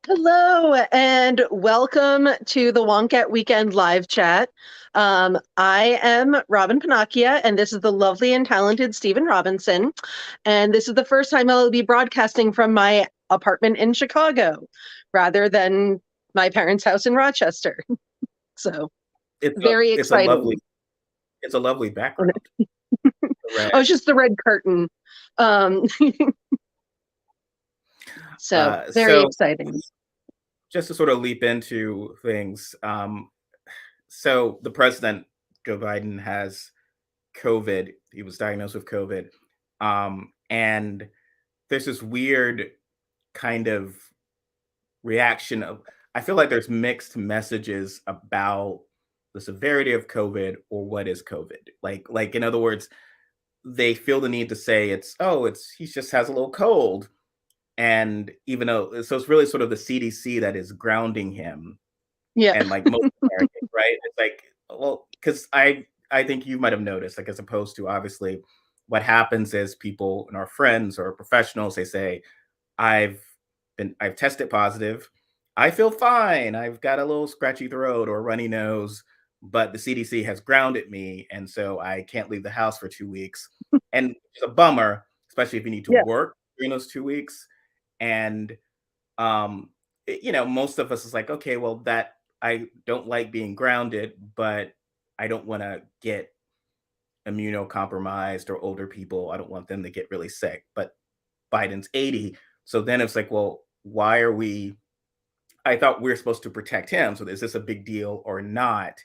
Hello and welcome to the Wonkette Weekend live chat. I am Robyn Pennacchia, and this is the lovely and talented Stephen Robinson. And this is the first time I'll be broadcasting from my apartment in Chicago rather than my parents' house in Rochester. So It's a very it's a lovely exciting. it's a lovely background. Red. Oh, it's just the red curtain. Um, so very So exciting. just to sort of leap into things, so the president, Joe Biden, has COVID. He was diagnosed with COVID, and there's this weird kind of reaction of. I feel like there's mixed messages about the severity of COVID or what is COVID. Like in other words, they feel the need to say it's he just has a little cold. And even though, so it's really sort of the CDC that is grounding him, Yeah. and like most Americans, right? It's like, well, because I think you might have noticed, like as opposed to obviously, what happens is people and our friends or professionals, they say, I've I've tested positive, I feel fine, I've got a little scratchy throat or runny nose, but the CDC has grounded me, and so I can't leave the house for 2 weeks, and it's a bummer, especially if you need to Yeah. work during those 2 weeks. And most of us is like, okay, well, that I don't like being grounded, but I don't want to get immunocompromised or older people. I don't want them to get really sick. But Biden's 80. So then it's like, well, why are we? I thought we are supposed to protect him. So is this a big deal or not?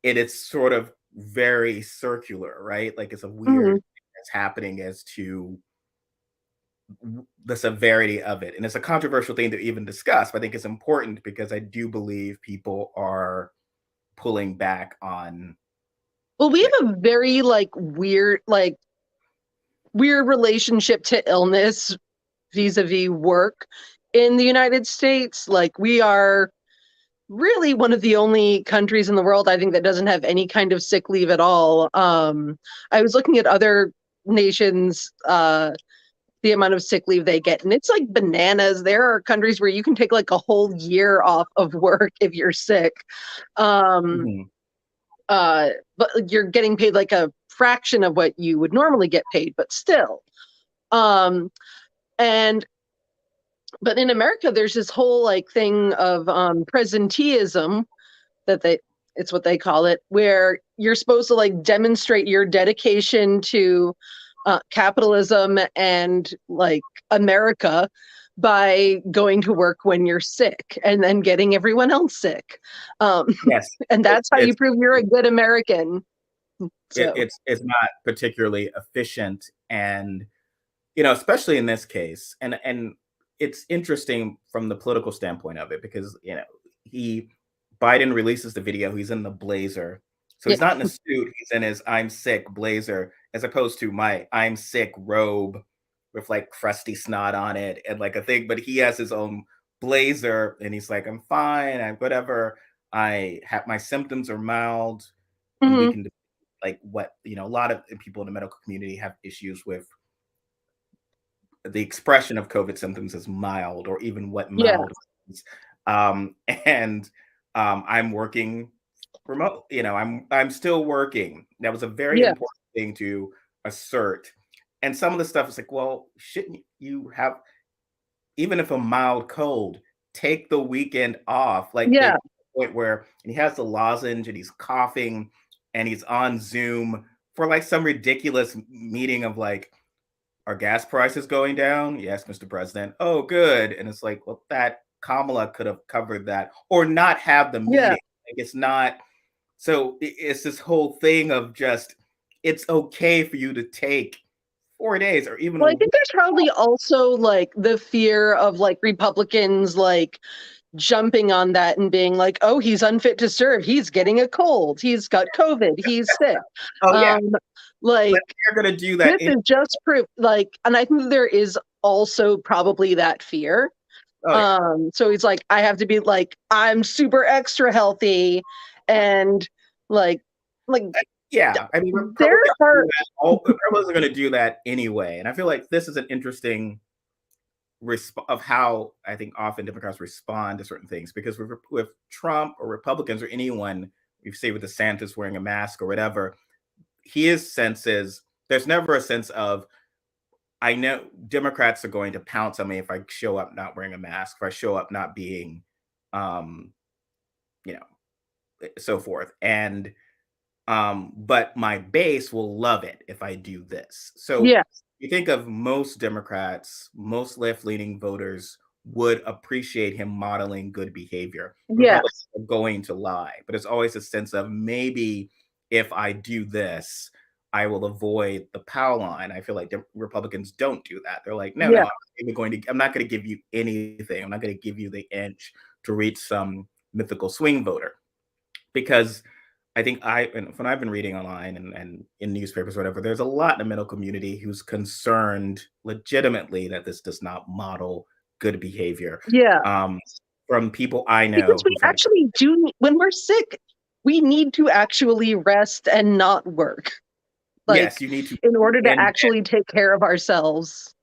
It's sort of very circular, right? Like it's a weird Mhm. thing that's happening as to the severity of it. And it's a controversial thing to even discuss, but I think it's important because I do believe people are pulling back on Well, we it. have a very weird relationship to illness vis-a-vis work in the United States. Like we are really one of the only countries in the world, I think, that doesn't have any kind of sick leave at all. I was looking at other nations, the amount of sick leave they get, and it's like bananas. There are countries where you can take like a whole year off of work if you're sick. Um, Mhm. but you're getting paid like a fraction of what you would normally get paid, but still. Um, and but in America, there's this whole like thing of presenteeism that it's what they call it, where you're supposed to like demonstrate your dedication to capitalism and like America by going to work when you're sick and then getting everyone else sick. Um, Yes, and it's that's how you it's prove you're a good American. So, it's not particularly efficient, and especially in this case, and it's interesting from the political standpoint of it because he Biden releases the video. He's in the blazer, so yeah, he's not in a suit. He's in his "I'm sick" blazer, as opposed to my "I'm sick" robe with like crusty snot on it and like a thing. But he has his own blazer, and he's like, "I'm fine. I'm whatever. I have my symptoms are mild, and we mhm, can like what a lot of people in the medical community have issues with the expression of COVID symptoms as mild or even what yeah, mild means. And I'm working remote. I'm still working. That was a very yeah, important thing to assert. And some of the stuff is like, well, shouldn't you have, even if a mild cold, take the weekend off? Like yeah, the point where and he has the lozenge and he's coughing and he's on Zoom for like some ridiculous meeting of like, are gas prices going down? Yes, Mr. President. Oh, good. And it's like, well, that Kamala could have covered that or not have the yeah. meeting. Like it's not. So it's this whole thing of just, it's okay for you to take 4 days or even a Well, I week. think there's probably also like the fear of like Republicans like jumping on that and being like, "Oh, he's unfit to serve. He's getting a cold. He's got COVID. He's sick." Oh, yeah. Um, But like they're going to do that. this is just proof. Like, and I think there is also probably that fear. Oh, yeah. So he's like, I have to be like, I'm super extra healthy, and like, like Yeah. I mean, there Republicans do are that. All Republicans are going to do that anyway. And I feel like this is an interesting of how I think often Democrats respond to certain things. Because with Trump or Republicans or anyone, you say with DeSantis wearing a mask or whatever, his sense is there's never a sense of, I know Democrats are going to pounce on me if I show up not wearing a mask, if I show up not being, um, you know, so forth. And but my base will love it if I do this. So Yeah. you think of most Democrats, most left-leaning voters would appreciate him modeling good behavior. Republicans Yes. are going to lie, but it's always a sense of maybe if I do this, I will avoid the power line. I feel like the Republicans don't do that. They're like, no, no, Yeah. I'm not going to give you anything. I'm not going to give you the inch to reach some mythical swing voter because I think when I've been reading online and in newspapers, or whatever, there's a lot in the middle community who's concerned legitimately that this does not model good behavior. Yeah. Um, from people I Because know we who've had, actually do, when we're sick, we need to actually rest and not work. yes, Like, you need to in order be to in actually take care of ourselves.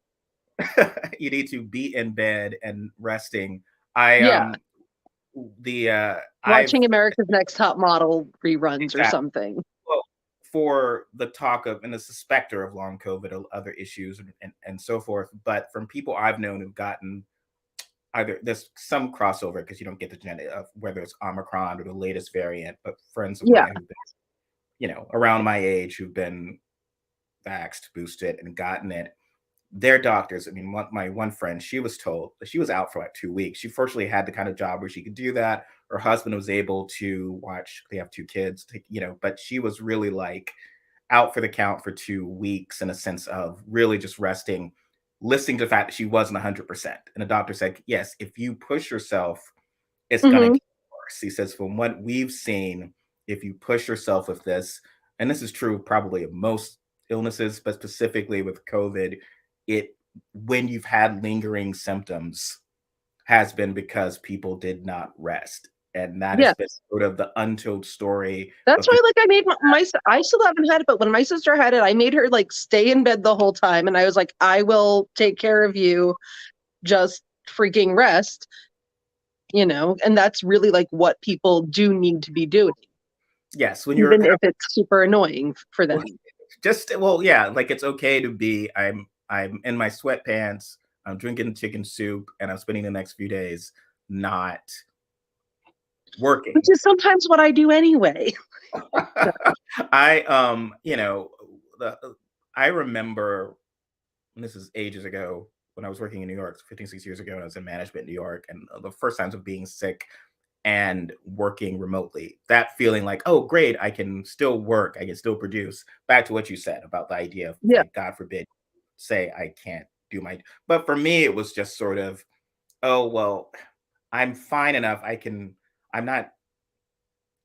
you need to be in bed and resting. I Yeah. the I've Watching America's Next Top Model reruns or exactly. something. Well, for the talk of and the suspector of long COVID or other issues and so forth, but from people I've known who've gotten either there's some crossover because you don't get the genetic of whether it's Omicron or the latest variant, but friends of Yeah. mine who've been, around my age who've been vaxxed, boosted, and gotten it, their doctors, I mean, my one friend, she was told that she was out for like 2 weeks. She fortunately had the kind of job where she could do that. Her husband was able to watch, they have two kids, but she was really like out for the count for 2 weeks in a sense of really just resting, listening to the fact that she wasn't 100%. And the doctor said, yes, if you push yourself, it's going to Hmm. get worse. He says, from what we've seen, if you push yourself with this, and this is true probably of most illnesses, but specifically with COVID, it when you've had lingering symptoms has been because people did not rest. And that has Yes. been sort of the untold story That's of why, people. like, I made I still haven't had it, but when my sister had it, I made her like stay in bed the whole time. And I was like, I will take care of you. Just freaking rest, and that's really like what people do need to be doing, Yes, when you're even if it's super annoying for them. yeah, like it's okay to be I'm in my sweatpants, I'm drinking chicken soup, and I'm spending the next few days not Which working. is sometimes what I do anyway. I the I remember, and this is ages ago when I was working in New York, 15, 6 years ago, and I was in management in New York, and the first times of being sick and working remotely, that feeling like, oh, great, I can still work, I can still produce. Back to what you said about the idea of, Yeah. like, God forbid, say I can't do my, but for me, it was just sort of, oh, well, I'm fine enough. I'm not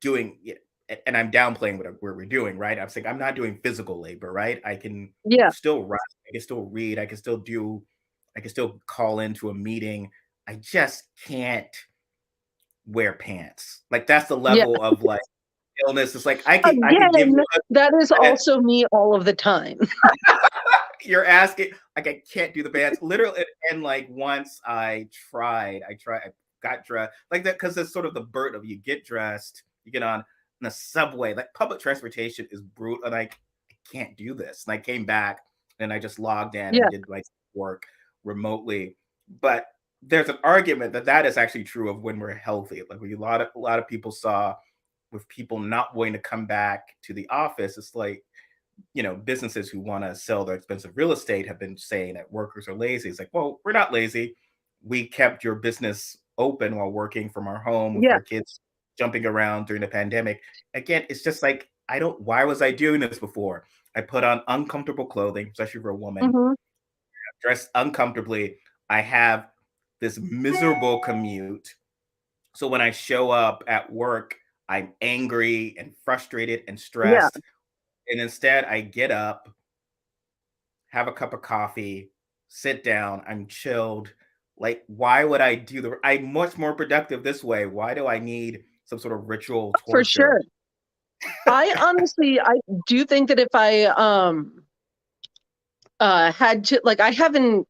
doing it. And I'm downplaying what we're doing, right? I'm saying I'm not doing physical labor, right? I can Yeah. still write, I can still read, I can still call into a meeting. I just can't wear pants. Like that's the Yeah. level of like illness. It's like I can give Again, you that is a, also me all of the time. you're asking like I can't do the pants literally. And like once I got dressed like that because it's sort of the burden of you get dressed, you get on the subway. Like public transportation is brutal, and I can't do this. And I came back and I just logged in Yeah. and did like work remotely. But there's an argument that that is actually true of when we're healthy. Like we a lot of people saw with people not wanting to come back to the office. It's like businesses who want to sell their expensive real estate have been saying that workers are lazy. It's like, well, we're not lazy. We kept your business open while working from our home with Yeah. our kids jumping around during the pandemic. Again, it's just like, why was I doing this before? I put on uncomfortable clothing, especially for a woman, Hmm. dressed uncomfortably. I have this miserable commute. So when I show up at work, I'm angry and frustrated and Yeah. stressed. And instead, I get up, have a cup of coffee, sit down, I'm chilled. Like, why would I do I'm much more productive this way. Why do I need some sort of ritual For torture? sure. I do think that if I had to, like, I haven't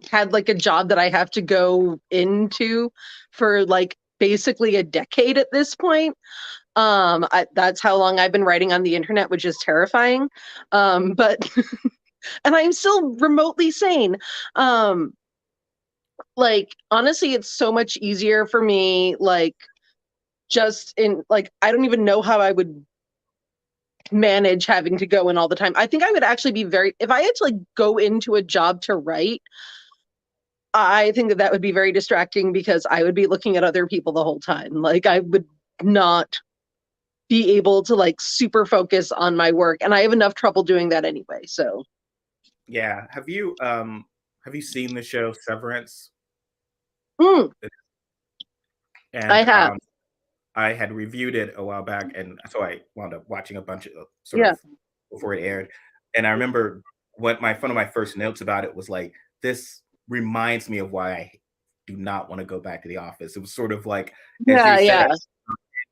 had like a job that I have to go into for like basically a decade at this point. That's how long I've been writing on the internet, which is terrifying. But and I'm still remotely sane. Um, like honestly, it's so much easier for me. Like just in like I don't even know how I would manage having to go in all the time. I think I would actually be very if I had to like go into a job to write. I think that would be very distracting because I would be looking at other people the whole time. Like I would not be able to like super focus on my work, and I have enough trouble doing that anyway. So Yeah. Have you seen the show Severance? mm, I And have. I had reviewed it a while back, and so I wound up watching a bunch of sort Yeah. of before it aired. And I remember what my one of my first notes about it was like, this reminds me of why I do not want to go back to the office. It was sort of like, as you Yeah, said, yeah.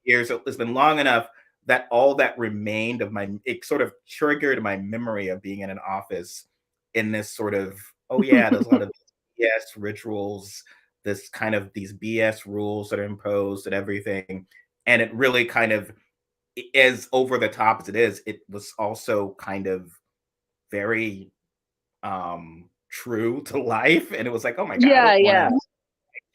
years, it's been long enough that all that remained of my, it sort of triggered my memory of being in an office in this sort of, oh yeah, there's a lot of BS rituals, this kind of these BS rules that are imposed and everything. And it really kind of, as over the top as it is, it was also kind of very true to life. And it was like, oh my God, I Yeah, don't want yeah. to,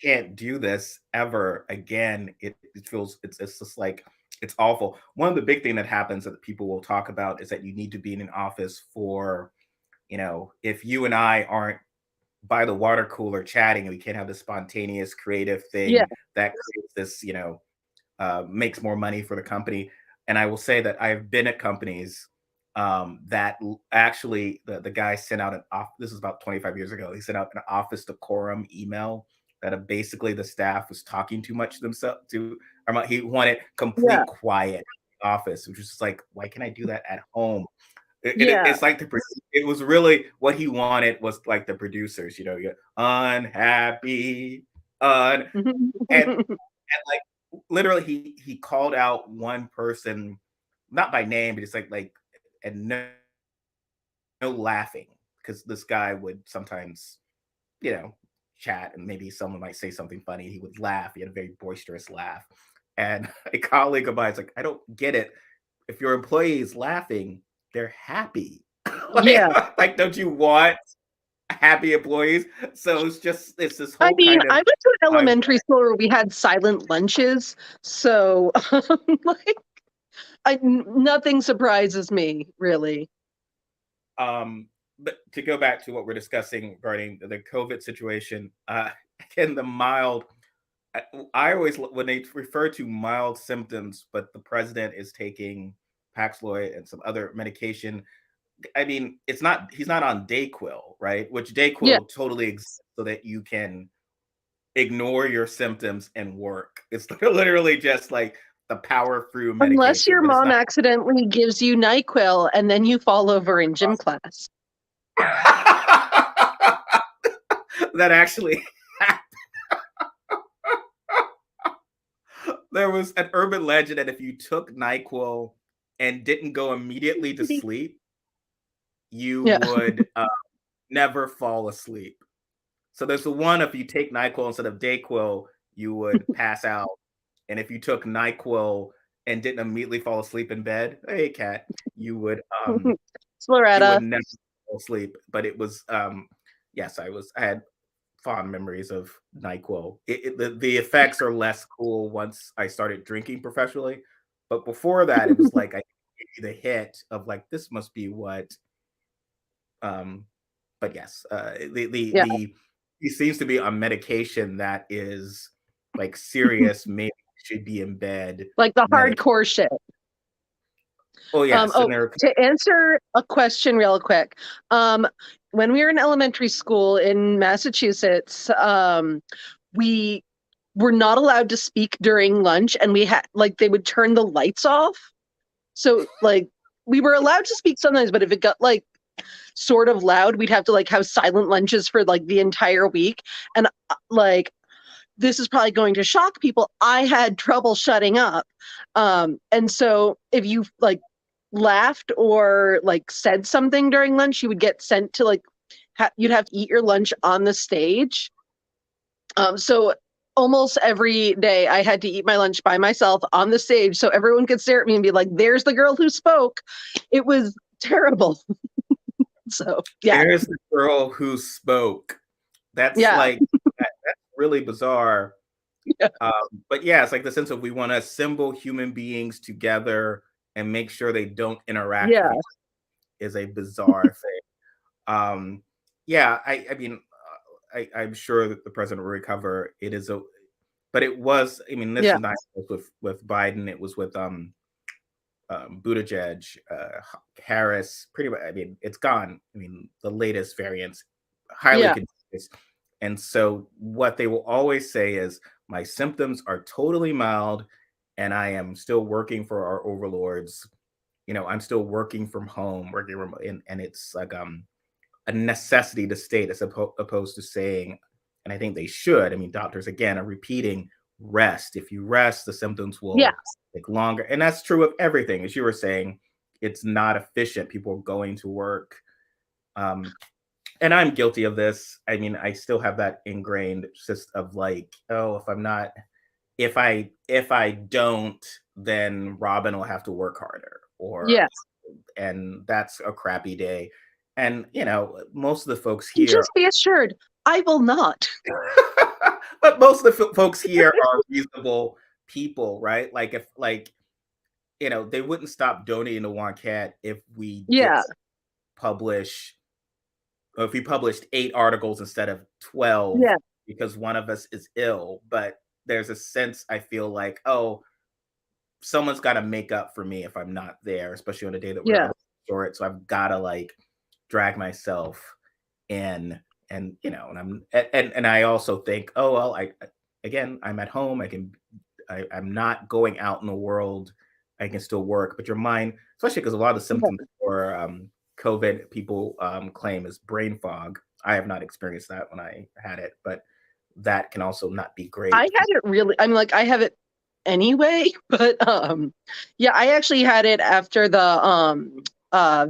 can't do this ever again. It feels it's just like it's awful. One of the big thing that happens that people will talk about is that you need to be in an office for, you know, if you and I aren't by the water cooler chatting, we can't have this spontaneous creative Yeah. thing that creates this, you know, makes more money for the company. And I will say that I've been at companies that actually the guy sent out an off. This is about 25 years ago. He sent out an office decorum email that basically the staff was talking too much to themselves. He wanted Yeah. complete quiet in the office, which was just like, why can I do that at home? Yeah. It's like it was really what he wanted was like the producers, you know, you're unhappy, and like literally he called out one person, not by name, but it's like and no laughing because this guy would sometimes, you know, chat and maybe someone might say something funny. He would laugh. He had a very boisterous laugh. And a colleague of mine is like, I don't get it. If your employee is laughing, they're happy. like, Yeah. like, don't you want happy employees? So it's this I whole mean, kind I of went to an elementary school where we had silent lunches, so like nothing surprises me really. Um, but to go back to what we're discussing regarding the COVID situation, again, the mild, I, I always, when they refer to mild symptoms, but the president is taking Paxlovid and some other medication. I mean, it's not, he's not on Dayquil, right? Which Yeah. Dayquil totally exists so that you can ignore your symptoms and work. It's literally just like the power through Unless medication, your but it's mom not. accidentally gives you NyQuil and then you fall over in gym class. That actually, there was an urban legend that if you took NyQuil and didn't go immediately to sleep, you Yeah. would never fall asleep. So there's the one, if you take NyQuil instead of Dayquil, you would pass out. And if you took NyQuil and didn't immediately fall asleep in bed, hey cat, you would you Loretta. would never fall asleep. But it was yes, I had fond memories of NyQuil. The effects are less cool once I started drinking professionally. But before that, it was like I gave you the hit of like this must be what um but yes, Yeah. he seems to be on medication that is like serious, maybe should be in bed. Like the Medic. hardcore shit. Oh yes, and Oh, there. to answer a question real quick. Um, when we were in elementary school in Massachusetts, we were not allowed to speak during lunch, and we had like they would turn the lights off. So like we were allowed to speak sometimes, but if it got like sort of loud, we'd have to like have silent lunches for like the entire week. And like this is probably going to shock people. I had trouble shutting up. And so if you like laughed or like said something during lunch, you would get sent to like you'd have to eat your lunch on the stage. So almost every day I had to eat my lunch by myself on the stage so everyone could stare at me and be like, there's the girl who spoke. It was terrible. So yeah. There's the girl who spoke. That's Yeah. like that's really bizarre. Yeah. But yeah, it's like the sense of we want to assemble human beings together and make sure they don't interact with Yeah. each other is a bizarre thing. Yeah, I mean, I'm sure that the president will recover. It is a, but it was. I mean, this Yeah. is not with Biden. It was with Buttigieg, Harris. Pretty much. I mean, it's gone. I mean, the latest variants highly Yeah. contagious, and so what they will always say is, "My symptoms are totally mild, and I am still working for our overlords. You know, I'm still working from home, working remote, and it's like a necessity to state as opposed to saying, and I think they should. I mean, doctors again are repeating rest. If you rest, the symptoms Yeah. will take longer. And that's true of everything. As you were saying, it's not efficient. People are going to work. And I'm guilty of this. I mean, I still have that ingrained system of like, oh, if I'm not, if I don't, then Robyn will have to work harder, or Yeah. and that's a crappy day. And you know, most of the folks here, Just be assured, I will not. but most of the folks here are reasonable people, right? Like if like you know, they wouldn't stop donating to Wonkette if we did Yeah. publish, or if we published 8 articles instead of 12 Yeah. because one of us is ill. But there's a sense I feel like, oh, someone's got to make up for me if I'm not there, especially on a day that we're Yeah. all short. So I've got to like drag myself in, and you know, and and I also think, oh well, I again, I'm at home. I'm not going out in the world. I can still work, but your mind, especially because a lot of the Yeah. symptoms for COVID people claim is brain fog. I have not experienced that when I had it, but that can also not be I great. had it really, I'm like, I have it anyway, but yeah, I actually had it after the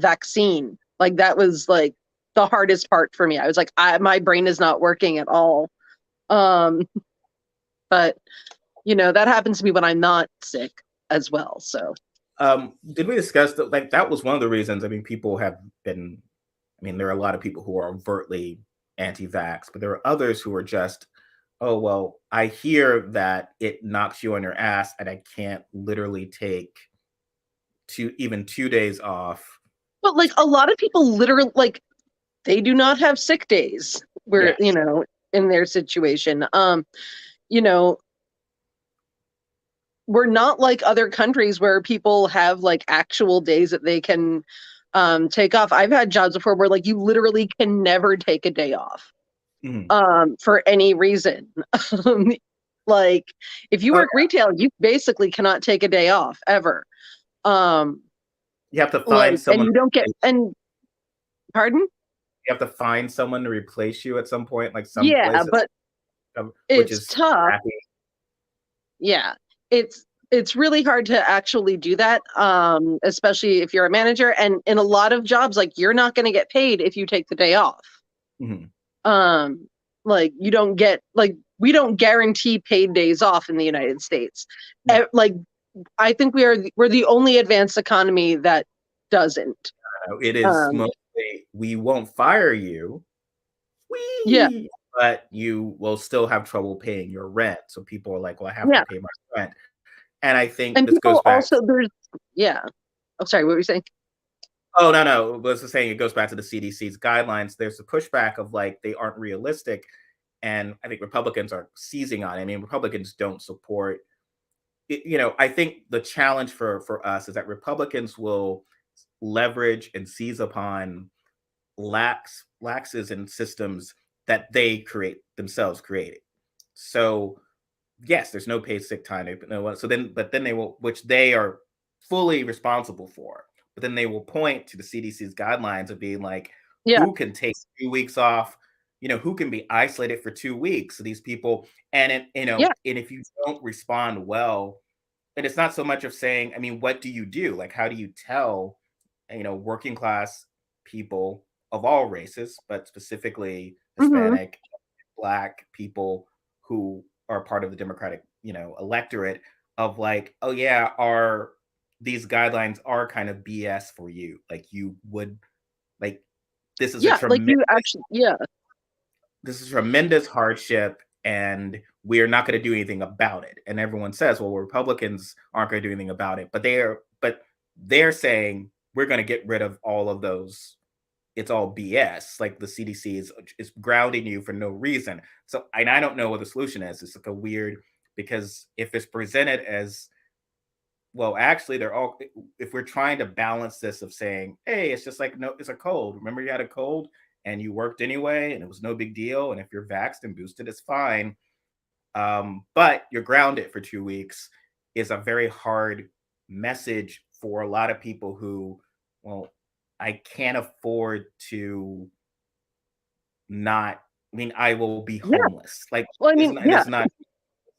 vaccine. Like that was like the hardest part for me. I was like, my brain is not working at all. Um, but you know, that happens to me when I'm not sick as well. So Did we discuss that? Like that was one of the reasons. I mean, people have been. I mean, there are a lot of people who are overtly anti-vax, but there are others who are just, oh well, I hear that it knocks you on your ass, and I can't literally take even 2 days off. but like a lot of people literally like they do not have sick days Yeah. where, you know, in their situation. You know, we're not like other countries where people have like actual days that they can take off. I've had jobs before where like you literally can never take a day off Mhm. for any reason. Like if you Oh, work retail, you basically cannot take a day off ever. Um you have to like find and someone. you don't get and pardon? You have to find someone to replace you at some point, like some Yeah, places, but which it's is tough. crappy. Yeah. It's really hard to actually do that, especially if you're a manager. And in a lot of jobs, like you're not going to get paid if you take the day off. Mhm. Um, like you don't get like we don't guarantee paid days off in the United States. No, Like I think we're the only advanced economy that doesn't. no, it is Um, mostly we won't fire you, yeah, but you will still have trouble paying your rent. So people are like, well, I have to yeah. pay my rent. And I think And this goes people back. also there's yeah. Oh, sorry, what were you saying? Oh, no, no. I was just saying it goes back to the CDC's guidelines. There's a pushback of like they aren't realistic. And I think Republicans are seizing on it. I mean, Republicans don't support it. You know, I think the challenge for us is that Republicans will leverage and seize upon laxes in systems that they created. So yes, there's no paid sick time. So then, but then they will, which they are fully responsible for. But then they will point to the CDC's guidelines of being like, Yeah, who can take 2 weeks off? You know, who can be isolated for 2 weeks? So these people, and it, you know, yeah, and if you don't respond well, and it's not so much of saying, I mean, what do you do? Like, how do you tell, you know, working class people of all races, but specifically Hmm. Hispanic, Black people who are part of the Democratic, electorate, of like, oh yeah, are these guidelines are kind of BS for you. Like you would like this is a Yeah, like tremendous you actually, yeah, hardship, and we're not going to do anything about it. And everyone says, well, Republicans aren't going to do anything about it, but they're saying we're going to get rid of all of those. It's all BS. Like the CDC is grounding you for no reason. So, and I don't know what the solution is. It's like a weird, because if it's presented as, well, actually, they're all. If we're trying to balance this of saying, hey, it's just like, no, it's a cold. Remember, you had a cold and you worked anyway, and it was no big deal. And if you're vaxxed and boosted, it's fine. But you're grounded for 2 weeks is a very hard message for a lot of people who, well, I can't afford to not. I mean, I will be yeah. homeless. Like, Well, I mean, it yeah, is not.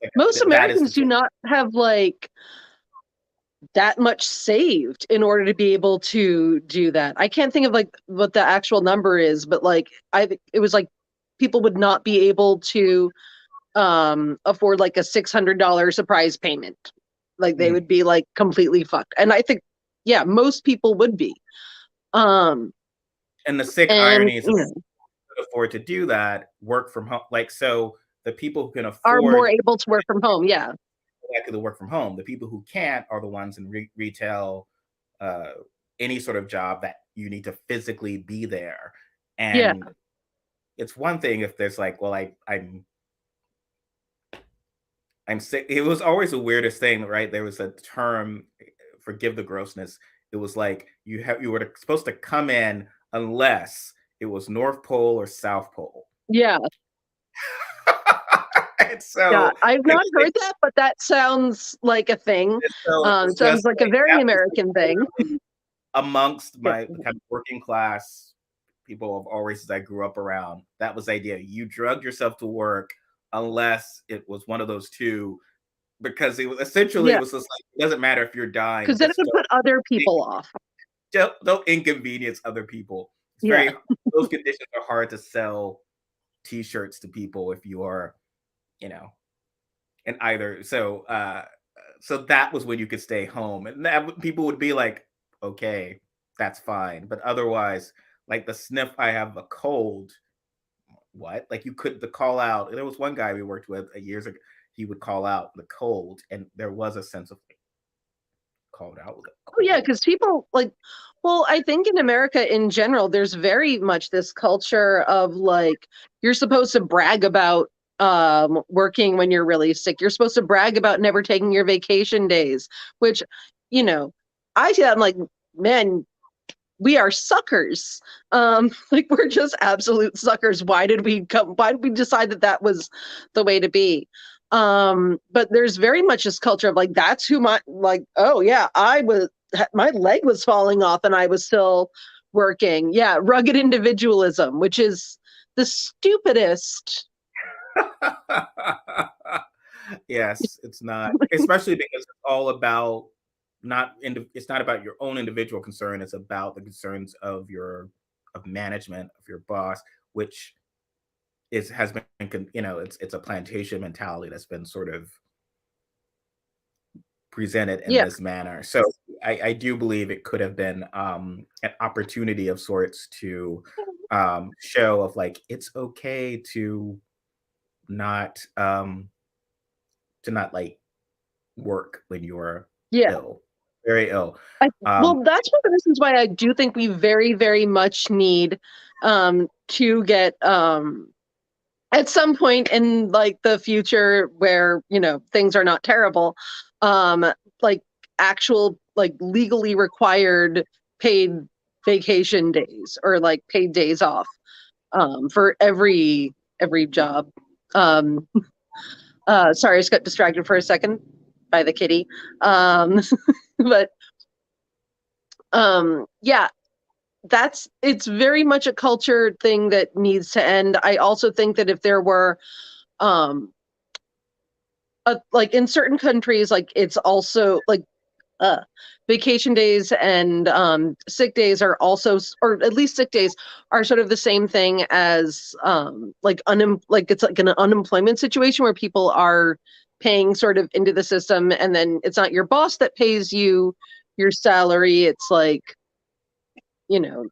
Like, most that is the Americans do choice. not have like that much saved in order to be able to do that. I can't think of like what the actual number is, but like it was like people would not be able to afford like a $600 surprise payment. Like they Mhm. would be like completely fucked. And I think yeah, most people would be. Um And the sick and irony is, afford to do that, work from home. Like, so the people who can are more afford able to work from home. Yeah. exactly the work from home, the people who can't are the ones in retail, uh, any sort of job that you need to physically be there. Yeah. And it's one thing if there's like, well, I'm sick. It was always the weirdest thing, right? There was a term, forgive the grossness. It was like you were supposed to come in unless it was North Pole or South Pole. Yeah. And Yeah. so I've it not was like, heard that, but that sounds like a thing. and so it was It sounds just like a like very that was like American thing. literally amongst Yeah. my kind of working class people of all races I grew up around. That was the idea. You drug yourself to work unless it was one of those two, because it was essentially, it Yeah. was just like, it doesn't matter if you're dying, Because then it just would put other people off. don't inconvenience other people. It's Yeah. very, those conditions are hard to sell t-shirts to people if you are, you know, in either. So that was when you could stay home, and that people would be like, okay, that's fine. But otherwise, like the sniff, I have a cold. What? Like you could the call out. There was one guy we worked with years ago. He would call out the cold, and there was a sense of like, called out with a Oh yeah, cold. because people like, well, I think in America in general, there's very much this culture of like you're supposed to brag about working when you're really sick. You're supposed to brag about never taking your vacation days, which, you know, I see that I'm like, man, we are suckers. Like we're just absolute suckers. Why did we decide that that was the way to be? But there's very much this culture of like that's who my like, oh yeah, my leg was falling off and I was still working. Yeah, rugged individualism, which is the stupidest. Yes, it's not, especially because it's all about it's not about your own individual concern, it's about the concerns of your of management, of your boss, which is has been it's a plantation mentality that's been sort of presented in Yeah, this manner. So I do believe it could have been an opportunity of sorts show of like it's okay not um to not like work when you're yeah. ill, very ill. Well, Um, that's one of the reasons why I do think we very, very much need to get at some point in like the future where things are not terrible, um like actual like legally required paid vacation days or like paid days off for every job. um Sorry, I just got distracted for a second by the kitty. um but yeah, it's very much a culture thing that needs to end. I also think that if there were um like in certain countries, like it's also like vacation days and sick days are also, or at least sick days are sort of the same thing as like it's like an unemployment situation where people are paying sort of into the system, and then it's not your boss that pays you your salary, it's like, you know,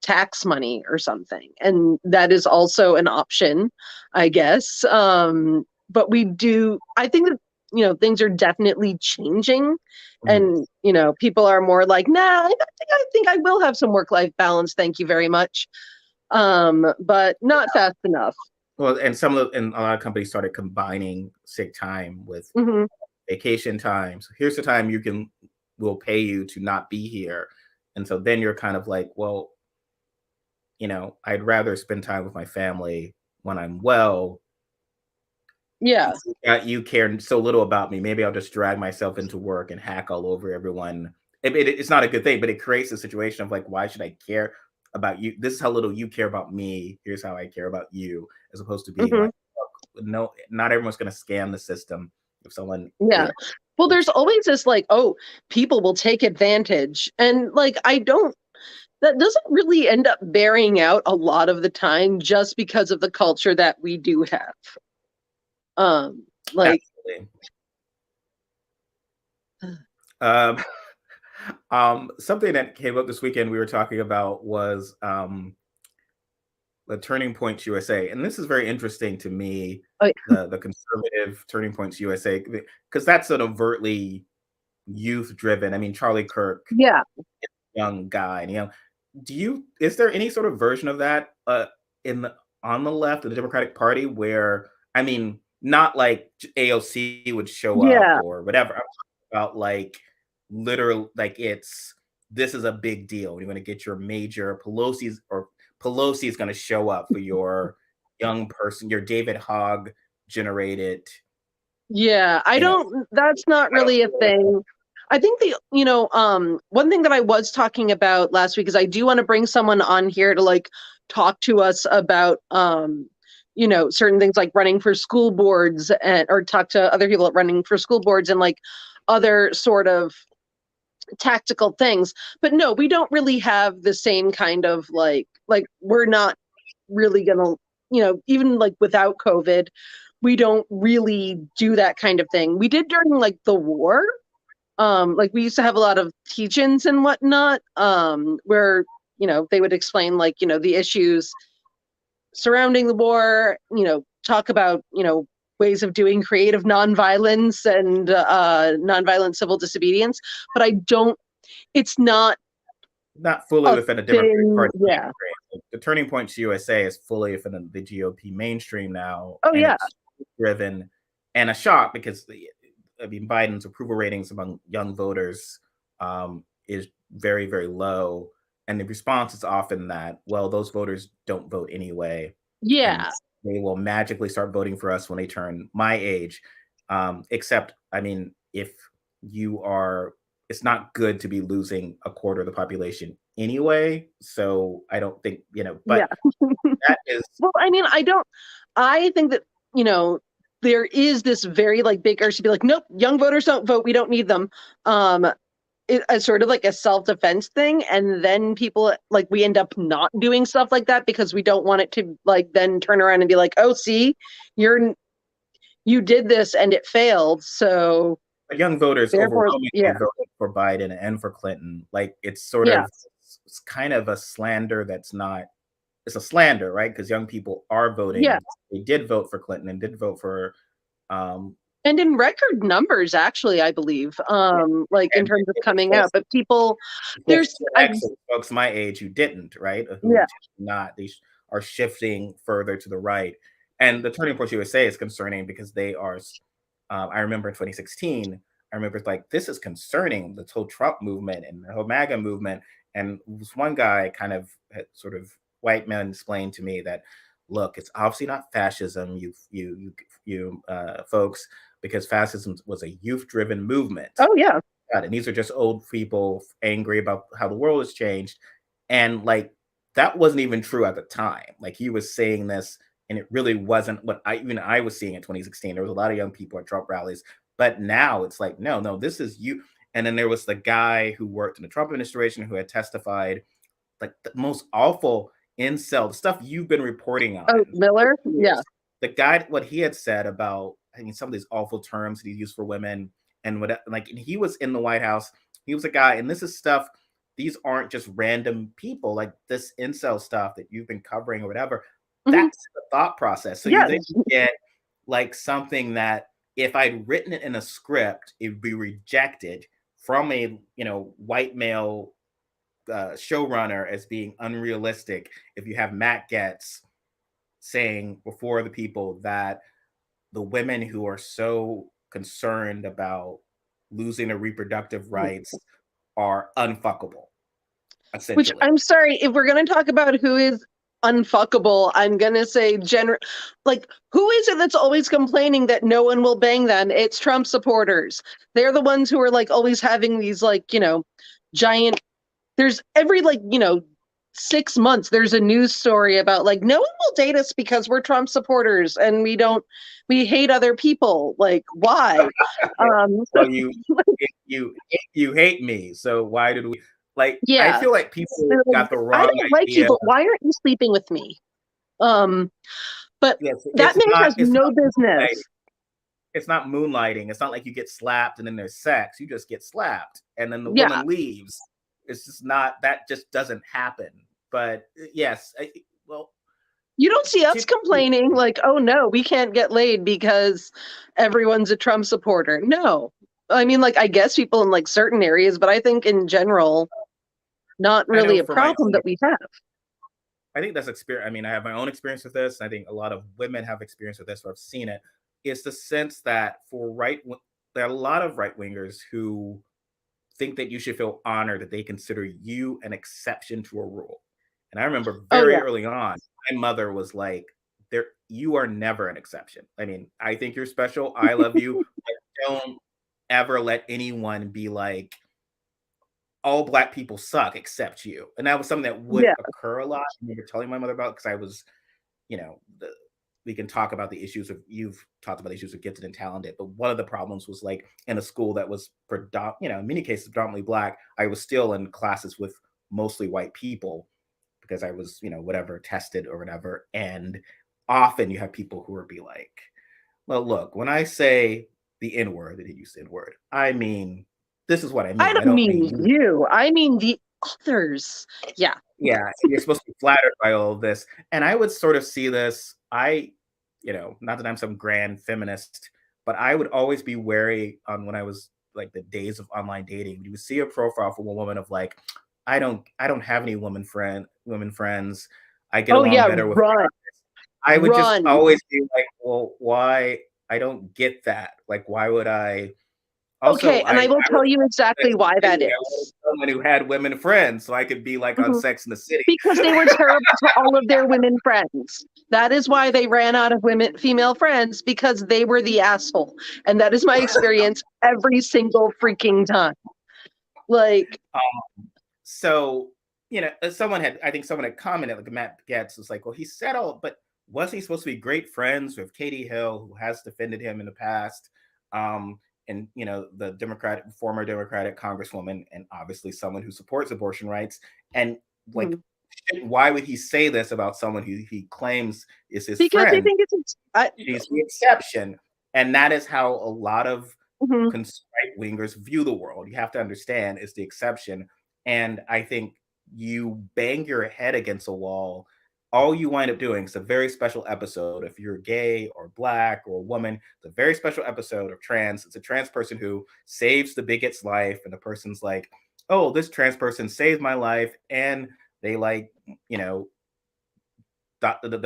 tax money or something, and that is also an option, I guess. But I think that, you know, things are definitely changing, Mhm. and, you know, people are more like, nah, I think I will have some work-life balance, thank you very much. But not fast enough. Well, and a lot of companies started combining sick time with Hmm. vacation time. So here's the time we'll pay you to not be here. And so then you're kind of like, well, I'd rather spend time with my family when I'm well. Yeah. You care so little about me. Maybe I'll just drag myself into work and hack all over everyone. It's not a good thing, but it creates a situation of like, why should I care about you? This is how little you care about me. Here's how I care about you, as opposed to being Hmm. like, no, not everyone's going to scam the system. If someone, Yeah. Well, there's always this like, oh, people will take advantage. And like, that doesn't really end up bearing out a lot of the time just because of the culture that we do have. Like, absolutely. Um, Something that came up this weekend we were talking about was the Turning Points USA, and this is very interesting to me. uh, The conservative Turning Points USA, because that's an overtly youth driven. I mean, Charlie Kirk, yeah, young guy, and, is there any sort of version of that in the on the left of the Democratic Party where, I mean, not like AOC would show up yeah, or whatever. I'm talking about like literal, like this is a big deal. You're going to get your major Pelosi is going to show up for your young person, your David Hogg generated. yeah. You know, That's not I don't really a feel like thing. I think one thing that I was talking about last week is I do want to bring someone on here to like talk to us about, certain things like running for school boards, and or talk to other people running for school boards and like other sort of tactical things. But no, we don't really have the same kind of like we're not really gonna, even like without COVID, we don't really do that kind of thing. We did during like the war. Like we used to have a lot of teach-ins and whatnot, where, they would explain like, the issues surrounding the war, talk about, ways of doing creative nonviolence and nonviolent civil disobedience. But it's not not fully a within the Democratic thing. Party Yeah. mainstream. The Turning Points USA is fully within the GOP mainstream now, Oh and yeah. it's driven and a shock because I mean, Biden's approval ratings among young voters is very, very low. And the response is often that, well, those voters don't vote anyway. And Yeah. they will magically start voting for us when they turn my age. Except, I mean, if you are, it's not good to be losing a quarter of the population anyway. So I don't think, Yeah. but that is Well, I mean, I think that, you know, there is this very like big urge to be like, nope, young voters don't vote. We don't need them. Um, as sort of like a self-defense thing. And then people like, we end up not doing stuff like that because we don't want it to like then turn around and be like, oh, see, you did this and it failed. So young voters therefore, overwhelmingly yeah, voted for Biden and for Clinton. Like it's sort yeah, of it's kind of a slander that's not it's a slander, right? Because young people are yeah. voting. They did vote for Clinton and did vote for um And in record numbers, actually, I believe, like in and terms of it was coming out, but people, just there's, Gen X and folks my age who didn't, right? Who yeah, did not. Are shifting further to the right. And the Turning Point USA is concerning because they are I remember in 2016, I remember it's like, this is concerning, the whole Trump movement and the whole MAGA movement. And this one guy kind of had sort of white man explained to me that, look, it's obviously not fascism, folks, because fascism was a youth-driven movement. oh yeah, And these are just old people angry about how the world has changed. And like that wasn't even true at the time. Like he was saying this, and it really wasn't what I was seeing in 2016. There was a lot of young people at Trump rallies, but now it's like, no, this is you. And then there was the guy who worked in the Trump administration who had testified, like the most awful incel, the stuff you've been reporting on. Oh, Miller? Yeah. The guy, what he had said about, I mean, some of these awful terms that he used for women and what, like, and he was in the White House. He was a guy, and this is stuff, these aren't just random people, like this incel stuff that you've been covering or whatever. That's the thought process. So you then get like something that if I'd written it in a script, it would be rejected from a, white male showrunner as being unrealistic. If you have Matt Getz saying before the people that the women who are so concerned about losing their reproductive rights are unfuckable, essentially. Which, I'm sorry, if we're going to talk about who is unfuckable, I'm going to say like, who is it that's always complaining that no one will bang them? It's Trump supporters. They're the ones who are like always having these like, giant, there's every 6 months there's a news story about like no one will date us because we're Trump supporters and we hate other people. Like, why? Well, you hate me, so why did we? Like, yeah, I feel like people got the wrong I don't idea. like you, but why aren't you sleeping with me? But yes, that man has no business. It's not moonlighting. It's not like you get slapped and then there's sex. You just get slapped and then the woman leaves. It's just not, that just doesn't happen. But yes, well, you don't see us complaining like, oh no, we can't get laid because everyone's a Trump supporter. No, I mean, like, I guess people in like certain areas, but I think in general, not really a problem that we have. I think that's experience. I mean, I have my own experience with this. I think a lot of women have experience with this, or I've seen it. It's the sense that there are a lot of right wingers who think that you should feel honored that they consider you an exception to a rule. And I remember very early on, my mother was like, you are never an exception. I mean, I think you're special. I love you. Don't ever let anyone be like, all Black people suck except you. And that was something that would occur a lot. I remember telling my mother about, because I was, we can talk about the issues of, you've talked about the issues of gifted and talented, but one of the problems was like in a school that was in many cases predominantly Black, I was still in classes with mostly white people because I was, whatever, tested or whatever. And often you have people who would be like, well, look, when I say the N-word, that he used the N-word, I mean, this is what I mean. I don't mean you. I mean the others. Yeah. Yeah. You're supposed to be flattered by all of this. And I would sort of see this. Not that I'm some grand feminist, but I would always be wary on when I was like the days of online dating. You would see a profile from a woman of like, I don't have any women friends. I get along better with run. I would just always be like, well, why? I don't get that. Like, why would I? Also, okay, and I will tell you exactly why that is. Someone who had women friends, so I could be like on Sex in the City. Because they were terrible to all of their women friends. That is why they ran out of female friends, because they were the asshole. And that is my experience every single freaking time. Like, so, someone had commented, like Matt Getz was like, well, he said all, but wasn't he supposed to be great friends with Katie Hill, who has defended him in the past? And the former Democratic Congresswoman, and obviously someone who supports abortion rights. And like, why would he say this about someone who he claims is his friend? Because they think she's the exception, and that is how a lot of right wingers view the world. You have to understand, it's the exception, and I think you bang your head against a wall. All you wind up doing is a very special episode. If you're gay or Black or a woman, it's a very special episode of trans. It's a trans person who saves the bigot's life. And the person's like, oh, this trans person saved my life. And they like, the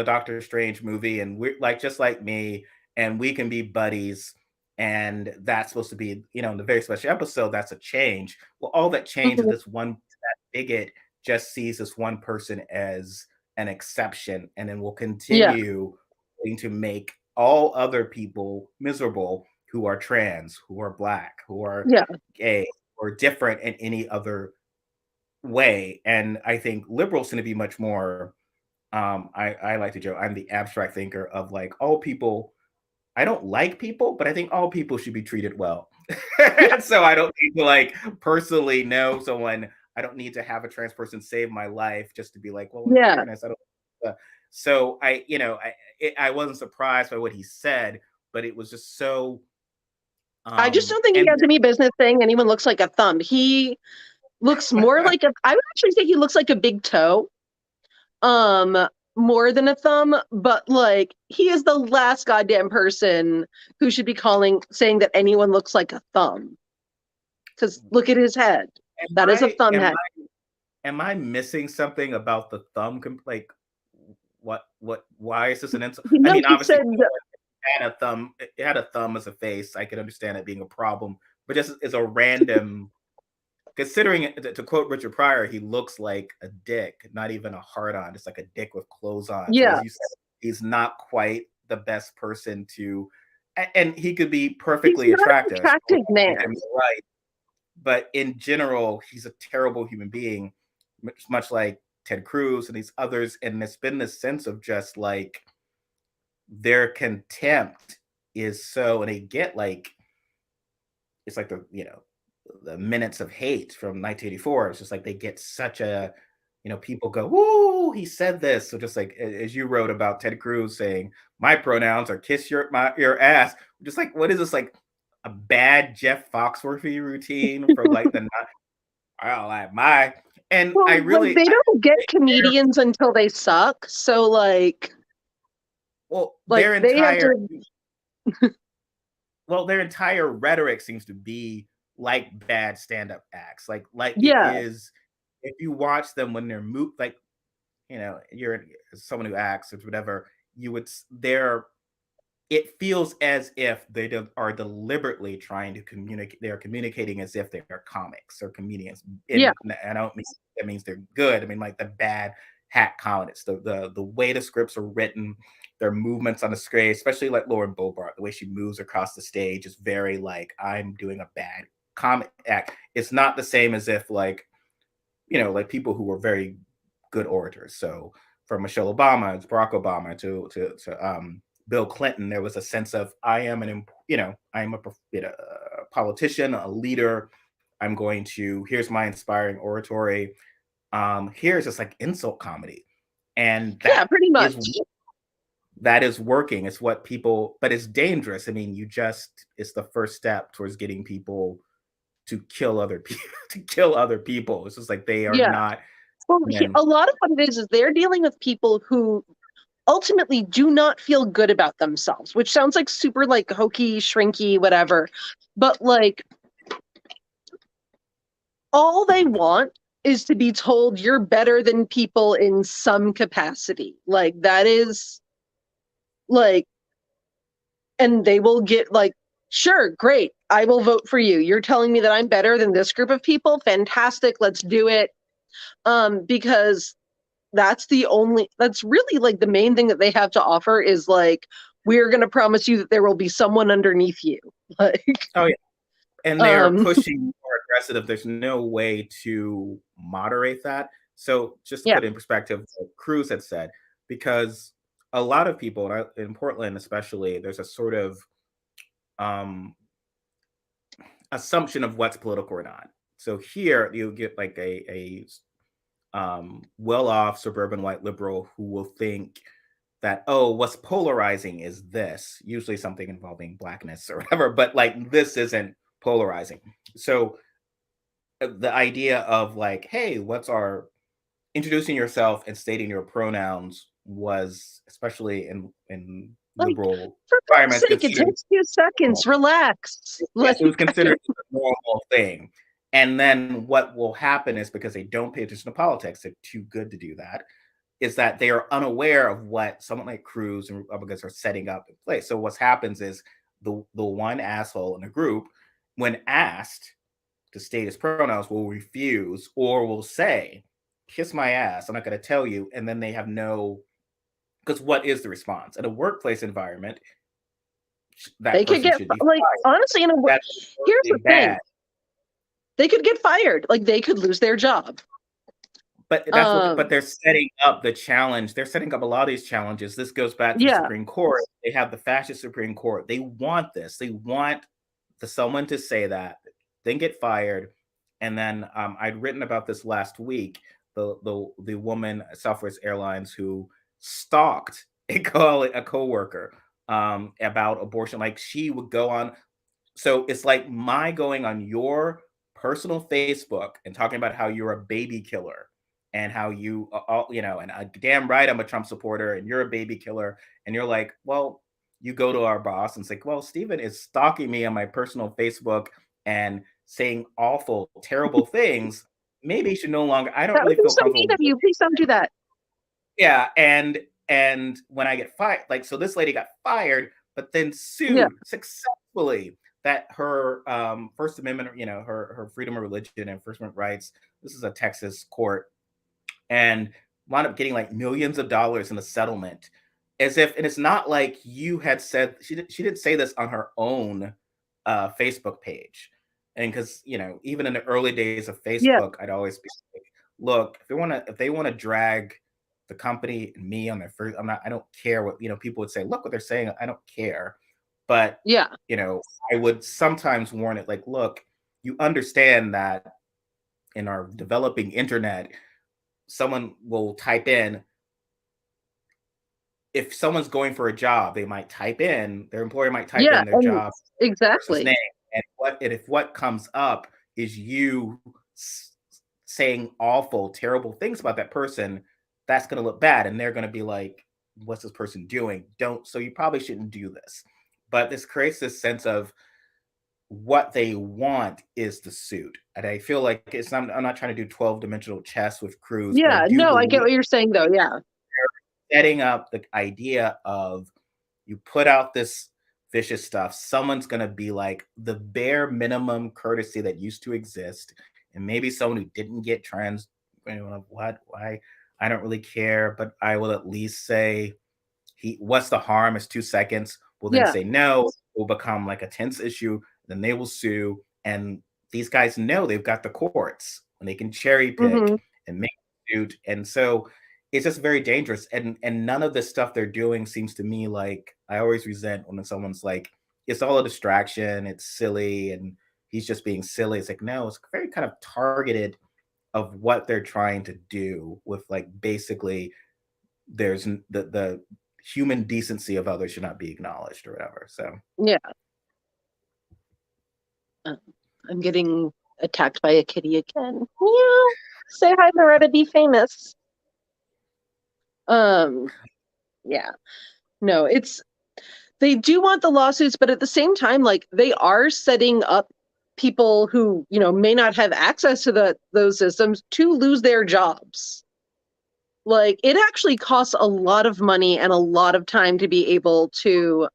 Doctor Strange movie. And we're like, just like me. And we can be buddies. And that's supposed to be, in the very special episode, that's a change. Well, all that change is that bigot just sees this one person as an exception, and then will continue to make all other people miserable who are trans, who are Black, who are gay, or different in any other way. And I think liberals tend to be much more, I like to joke, I'm the abstract thinker of like, all people, I don't like people, but I think all people should be treated well. Yeah, So I don't need to like personally know someone. I don't need to have a trans person save my life just to be like, well, in yeah. fairness, I don't. So I, I wasn't surprised by what he said, but it was just so. I just don't think he And has any business saying anyone looks like a thumb. He looks more like a, I would actually say he looks like a big toe, um, more than a thumb, but like he is the last goddamn person who should be saying that anyone looks like a thumb. Because look at his head. am That is a I thumb am head. am I missing something about the thumb? Like, what? Why is this an insult? You I know, mean, he obviously, said, had a thumb. It had a thumb as a face. I could understand it being a problem, but just as a random, considering it, to quote Richard Pryor, he looks like a dick, not even a hard on, just like a dick with clothes on. So yeah, as you said, he's not quite the best person to, and he could be he's perfectly not an attractive. So attractive man. right, but in general, he's a terrible human being, much like Ted Cruz and these others. And it's been this sense of just like their contempt is so, and they get like, it's like the minutes of hate from 1984. It's just like they get such a, people go, "Woo, he said this." So just like as you wrote about Ted Cruz saying, "My pronouns are kiss your ass," just like what is this, like a bad Jeff Foxworthy routine from like the I don't like my, and Well, I like really they don't get their comedians until they suck. So well like their they have entire to, their entire rhetoric seems to be like bad stand-up acts. Like it yeah, is, if you watch them when they're like, you're someone who acts or whatever, you would they're it feels as if they are deliberately trying to communicate. They're communicating as if they're comics or comedians. yeah. And I don't mean that means they're good. I mean like the bad hack comedies, the way the scripts are written, their movements on the screen, especially like Lauren Bobart, the way she moves across the stage is very like I'm doing a bad comic act. It's not the same as if like like people who were very good orators. So from Michelle Obama to Barack Obama to Bill Clinton, there was a sense of I am I am a politician, a leader. I'm going to here's my inspiring oratory. Here's just like insult comedy, and Yeah, pretty is much. that is working. It's what people, but it's dangerous. I mean, it's the first step towards getting people to kill other people to kill other people. It's just like they are Yeah. not. Well, And a lot of what it is they're dealing with people who ultimately do not feel good about themselves, which sounds like super like hokey, shrinky, whatever. But like all they want is to be told you're better than people in some capacity. Like that is like, and they will get like, sure, great, I will vote for you. You're telling me that I'm better than this group of people? Fantastic, let's do it. Because that's really like the main thing that they have to offer is like, we're going to promise you that there will be someone underneath you. Like, oh yeah, and they are um, pushing more aggressive. There's no way to moderate that. So just to yeah, put it in perspective, what Cruz had said, because a lot of people in Portland, especially, there's a sort of um, assumption of what's political or not. So here you get like a well-off suburban white liberal who will think that, oh, what's polarizing is this, usually something involving blackness or whatever, but like this isn't polarizing. So the idea of like, hey, what's our introducing yourself and stating your pronouns was, especially in like liberal for God's environments, sake, it considered takes 2 seconds. normal. Relax. Yes, Like, it was considered a normal thing. And then what will happen is, because they don't pay attention to politics, they're too good to do that, is that they are unaware of what someone like Cruz and Republicans are setting up in place. So what happens is the one asshole in the group, when asked to state his pronouns, will refuse or will say, "Kiss my ass. I'm not going to tell you." And then they have no, because what is the response in a workplace environment? That they could person get should be like fired. honestly, That's here's the bad. thing: they could get fired. Like they could lose their job. But but they're setting up the challenge. They're setting up a lot of these challenges. This goes back to the Yeah, Supreme Court. They have the fascist Supreme Court. They want this. They want someone to say that, then get fired, and then I'd written about this last week. The woman at Southwest Airlines who stalked a coworker about abortion. Like she would go on. So it's like my going on your personal Facebook and talking about how you're a baby killer and how you, and damn right I'm a Trump supporter and you're a baby killer. And you're like, well, you go to our boss and it's like, well, Stephen is stalking me on my personal Facebook and saying awful, terrible things. Maybe you should no longer, I don't That would really be feel so mean comfortable. of you. Please don't do that. Yeah. And when I get fired, like, so this lady got fired, but then Yeah. sued successfully that her First Amendment, her freedom of religion and First Amendment rights. This is a Texas court, and wound up getting like millions of dollars in the settlement, as if, and it's not like you had said she didn't say this on her own Facebook page, and because even in the early days of Yeah. Facebook, I'd always be like, look, if they want to drag the company and me on their first, I don't care what people would say. Look what they're saying. I don't care, but Yeah. I would sometimes warn it like, look, you understand that in our developing internet, someone will type in, if someone's going for a job, they might type in, their employer might type Yeah. in their And job person's exactly. name, and if what comes up is you saying awful, terrible things about that person, that's going to look bad, and they're going to be like, "What's this person doing?" Don't. So you probably shouldn't do this. But this creates this sense of what they want is the suit, and I feel like it's not. I'm not trying to do 12-dimensional chess with Cruz, but I Yeah. do No, I get believe what you're saying, though. Yeah. setting up the idea of you put out this vicious stuff, someone's going to be like the bare minimum courtesy that used to exist. And maybe someone who didn't get trans, what, why, I don't really care, but I will at least say, what's the harm? Is 2 seconds. Will then Yeah. say no, will become like a tense issue. Then they will sue. And these guys know they've got the courts and they can cherry pick Hmm. and make a suit. And so it's just very dangerous. And none of the stuff they're doing seems to me like, I always resent when someone's like, it's all a distraction, it's silly, and he's just being silly. It's like, no, it's very kind of targeted of what they're trying to do with, like, basically there's the human decency of others should not be acknowledged or whatever. So Yeah. I'm getting attacked by a kitty again. Meow. Say hi, Loretta. Be famous. Yeah. No, they do want the lawsuits, but at the same time, like they are setting up people who, may not have access to those systems to lose their jobs. Like it actually costs a lot of money and a lot of time to be able to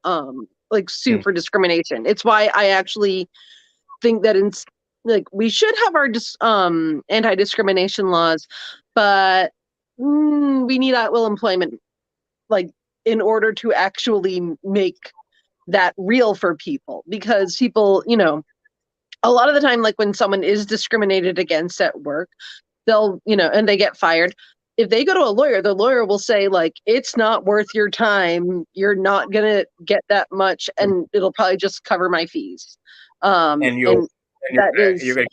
sue for discrimination. It's why I actually think that we should have our anti-discrimination laws, but we need at will employment, like in order to actually make that real for people, because people, a lot of the time, like when someone is discriminated against at work, they'll, and they get fired. If they go to a lawyer, the lawyer will say, like, it's not worth your time. You're not going to get that much, and it'll probably just cover my fees. and And that you're is, gonna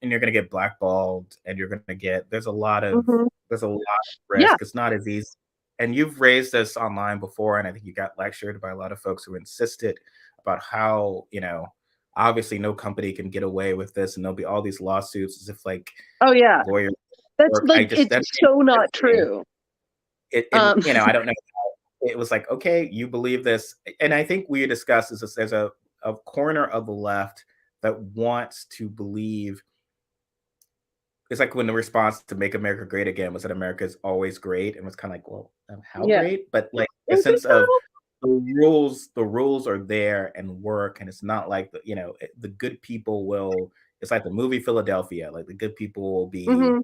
and you're gonna get blackballed, and you're gonna get there's a lot of yeah. risk. It's not as easy. And you've raised this online before, and I think you got lectured by a lot of folks who insisted about how, obviously no company can get away with this, and there'll be all these lawsuits as if like Oh yeah. lawyers That's work. like, it's so not true. I don't know. It was like, okay, you believe this. And I think we discussed is there's a corner of the left that wants to believe. It's like when the response to Make America Great Again was that America is always great, and was kind of like, well, how Yeah. great? But like the Is it sense of the rules are there and work, and it's not like the good people will. It's like the movie Philadelphia, like the good people will be Mhm.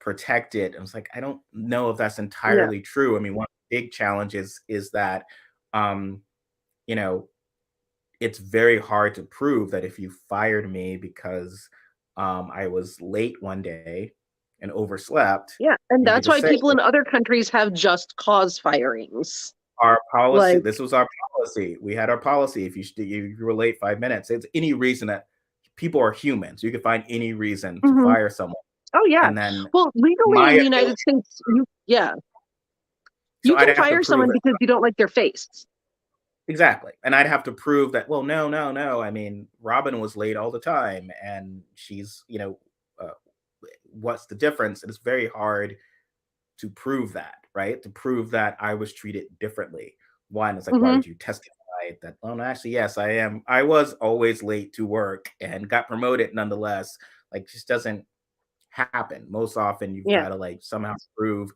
protected. And it's like, I don't know if that's Yeah. entirely true. I mean, one of the big challenges is that, you know, it's very hard to prove that if you fired me because I was late one day and overslept, Yeah. And you could that's just why say, people in other countries have just cause firings. Our policy, Like, this was our policy. We had our policy. If you were late 5 minutes, it's any reason that people are humans. You can find any reason to mhm. fire someone. Oh yeah. And then Well, legally my in the United ability, States, yeah, so you I'd can have to fire prove someone it. because you don't like their face. Exactly. And I'd have to prove that, well, no, no, no. I mean, Robyn was late all the time and she's, uh, what's the difference? And it's very hard to prove that, right? To prove that I was treated differently. One, it's like, why Hmm. would you testify that? Oh, no, actually, yes, I am. I was always late to work and got promoted nonetheless. Like, just doesn't happen. Most often, you've Yeah. got to like somehow prove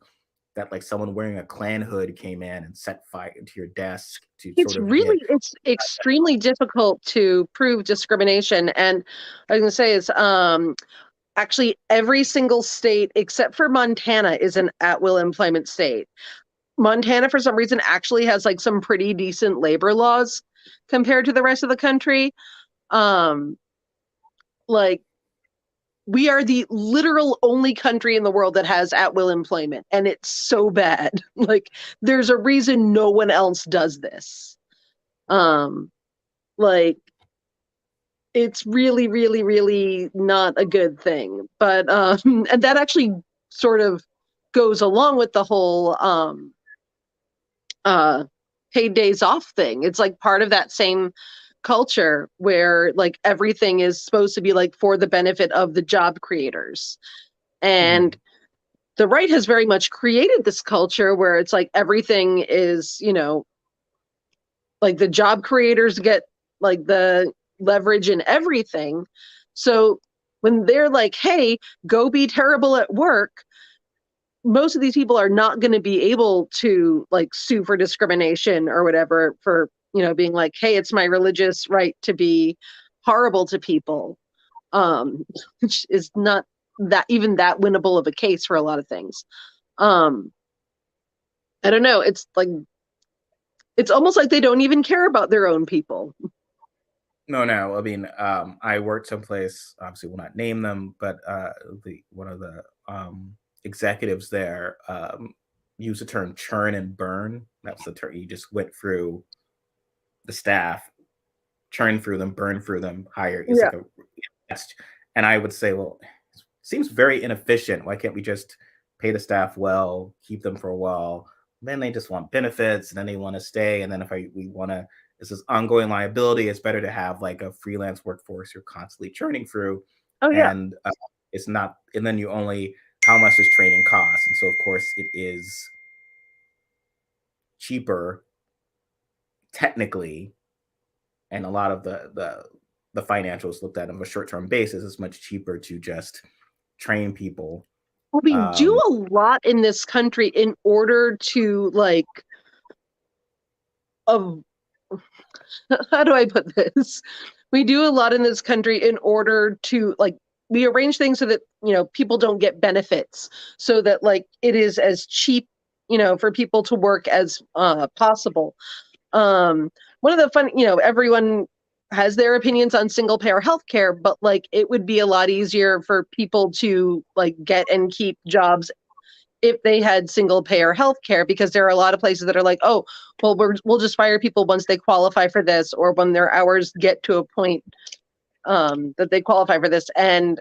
that like someone wearing a Klan hood came in and set fire to your desk to sort of get. It's extremely difficult to prove discrimination. And I was gonna say is actually every single state except for Montana is an at-will employment state. Montana, for some reason, actually has like some pretty decent labor laws compared to the rest of the country. Um, like we are the literal only country in the world that has at-will employment, and it's so bad. Like there's a reason no one else does this. Um, like it's really, really, really not a good thing. But and that actually sort of goes along with the whole uh paid days off thing. It's like part of that same culture where like everything is supposed to be like for the benefit of the job creators. And Mhm. the right has very much created this culture where it's like everything is, like the job creators get like the leverage in everything. So when they're like, hey, go be terrible at work, most of these people are not going to be able to like sue for discrimination or whatever for, being like, hey, it's my religious right to be horrible to people. Um, which is not that even that winnable of a case for a lot of things. Um, I don't know. It's like it's almost like they don't even care about their own people. No, no. I mean, I worked someplace. Obviously, will not name them, but the one of the executives there used the term "churn and burn." That's the term. You just went through the staff, churn through them, burn through them, hire. It's Yeah. like a test. And I would say, well, it seems very inefficient. Why can't we just pay the staff well, keep them for a while? Then they just want benefits, and then they want to stay. And then if we want to, this is ongoing liability. It's better to have like a freelance workforce you're constantly churning through, Oh yeah. and it's not. And then you only how much does training cost? And so of course it is cheaper technically, and a lot of the financials looked at on a short term basis. It's much cheaper to just train people. Well, we do Um, a lot in this country in order to like of how do I put this? We do a lot in this country in order to like we arrange things so that, people don't get benefits so that like it is as cheap, for people to work as possible. One of the fun, everyone has their opinions on single payer healthcare, but like it would be a lot easier for people to like get and keep jobs if they had single payer healthcare, because there are a lot of places that are like, oh, well, we'll just fire people once they qualify for this or when their hours get to a point that they qualify for this. And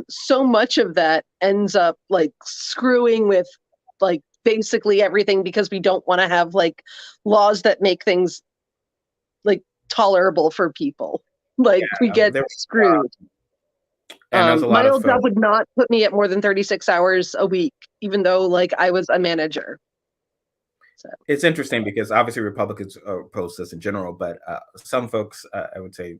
so much of that ends up like screwing with like basically everything because we don't want to have like laws that make things like tolerable for people. Like we yeah, get screwed. and there's a lot My of old job would not put me at more than 36 hours a week, even though like I was a manager. So it's interesting because obviously Republicans oppose this in general, but some folks, I would say,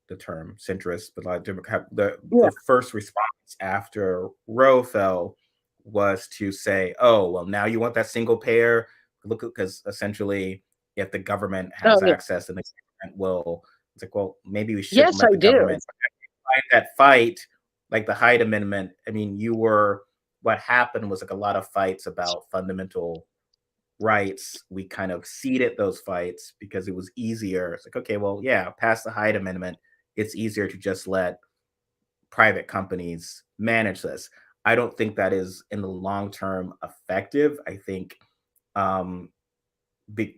the term centrist, but a lot of Democrat, yeah. the first response after Roe fell was to say, "Oh, well, now you want that single payer? Look, because essentially, if the government Oh has yeah. access, and the government will." It's like, well, maybe we shouldn't Yes, let I the do. government fight that fight, like the Hyde Amendment. I mean, what happened was like a lot of fights about fundamental rights. We kind of ceded those fights because it was easier. It's like, okay, well, yeah, pass the Hyde Amendment. It's easier to just let private companies manage this. I don't think that is in the long term effective. I think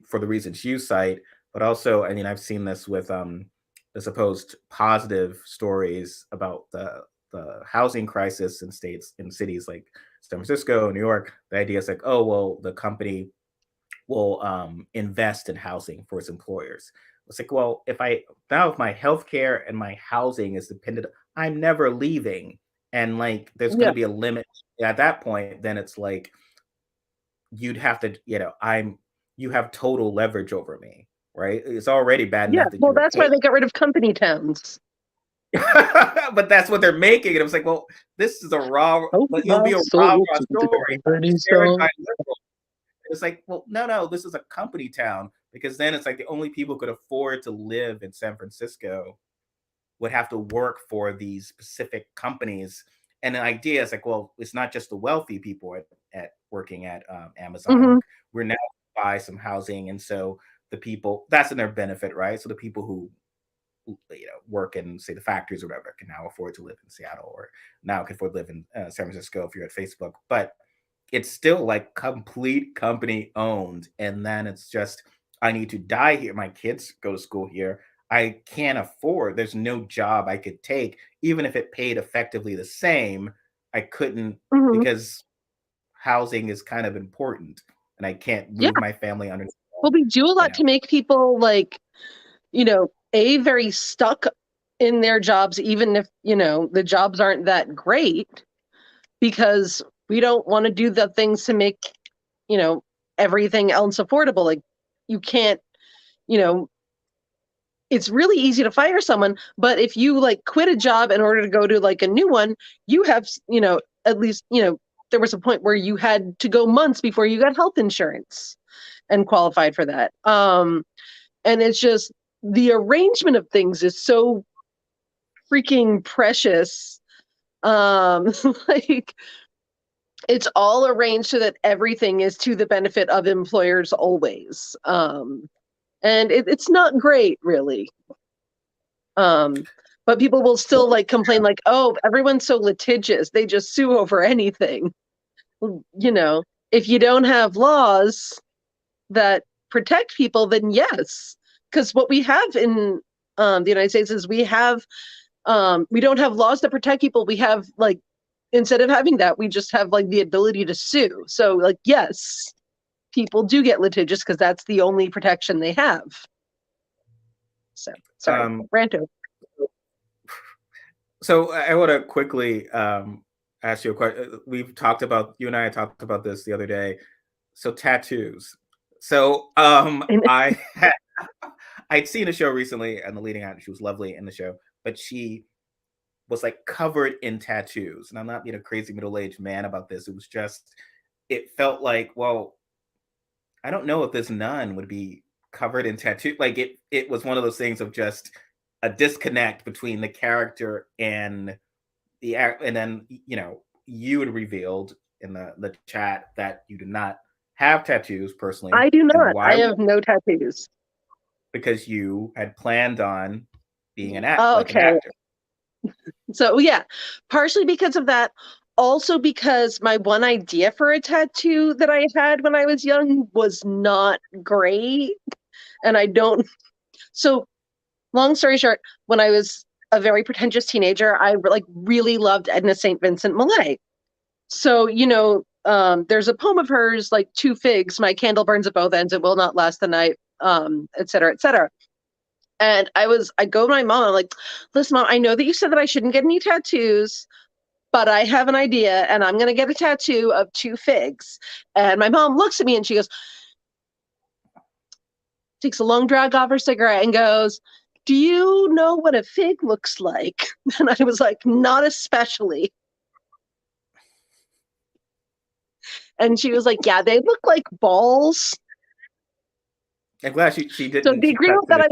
for the reasons you cite, but also, I mean, I've seen this with the supposed positive stories about the housing crisis in cities like San Francisco, New York. The idea is like, oh well, the company will invest in housing for its employers. It's like, well, if my healthcare and my housing is dependent, I'm never leaving, and like there's going Yeah. to be a limit at that point. Then it's like you'd have to, you have total leverage over me, right? It's already bad Yeah. enough that Well, you were that's paid. why they got rid of company towns. But that's what they're making. And it was like, well, this is a raw, Oh, but you'll my be a rah soul rah to the story dirty shared soul. by liberals. It's like, well, no, this is a company town, because then it's like the only people who could afford to live in San Francisco would have to work for these specific companies. And the idea is like, well, it's not just the wealthy people at working at Amazon. Hmm. Like, we're now buy some housing, and so the people, that's in their benefit, right? So the people who work in, say, the factories or whatever can now afford to live in Seattle, or now can afford to live in San Francisco if you're at Facebook. But it's still like complete company owned, and then it's just, I need to die here, my kids go to school here, I can't afford, there's no job I could take, even if it paid effectively the same, I couldn't, Hmm. because housing is kind of important, and I can't Yeah. move my family under, Well, we do a you lot know. to make people like, very stuck in their jobs, even if, the jobs aren't that great, because we don't want to do the things to make, everything else affordable. Like, you can't, you know, it's really easy to fire someone, but if you like quit a job in order to go to like a new one, you have, at least, there was a point where you had to go months before you got health insurance and qualified for that. And it's just, the arrangement of things is so freaking precious. Like, it's all arranged so that everything is to the benefit of employers always. And it's not great, really. But people will still like complain, like, oh, everyone's so litigious, they just sue over anything. You know, if you don't have laws that protect people, then yes. Because what we have in the United States is we don't have laws that protect people. We have like, instead of having that, we just have like the ability to sue. So like, yes, people do get litigious because that's the only protection they have. So sorry, Um, rant over. so I want to quickly ask you a question. You and I talked about this the other day. So tattoos. So And I'd seen a show recently, and the leading actor, she was lovely in the show, but she was like covered in tattoos. And I'm not being a crazy middle-aged man about this. It was just, it felt like, well, I don't know if this nun would be covered in tattoo. Like it was one of those things of just a disconnect between the character and the act. And then, you had revealed in the chat that you do not have tattoos personally. I do And not. I why? have no tattoos. Because you had planned on being Oh, like an okay. actor. So yeah, partially because of that. Also because my one idea for a tattoo that I had when I was young was not great. And I don't. So long story short, when I was a very pretentious teenager, I like really loved Edna St. Vincent Millay. So, there's a poem of hers, like two figs, my candle burns at both ends, it will not last the night, et cetera, et cetera. And I go to my mom, I'm like, listen, Mom, I know that you said that I shouldn't get any tattoos, but I have an idea and I'm going to get a tattoo of two figs. And my mom looks at me and she goes, takes a long drag off her cigarette and goes, do you know what a fig looks like? And I was like, not especially. And she was like, yeah, they look like balls. I'm glad she So didn't. the She cut agreement to that the.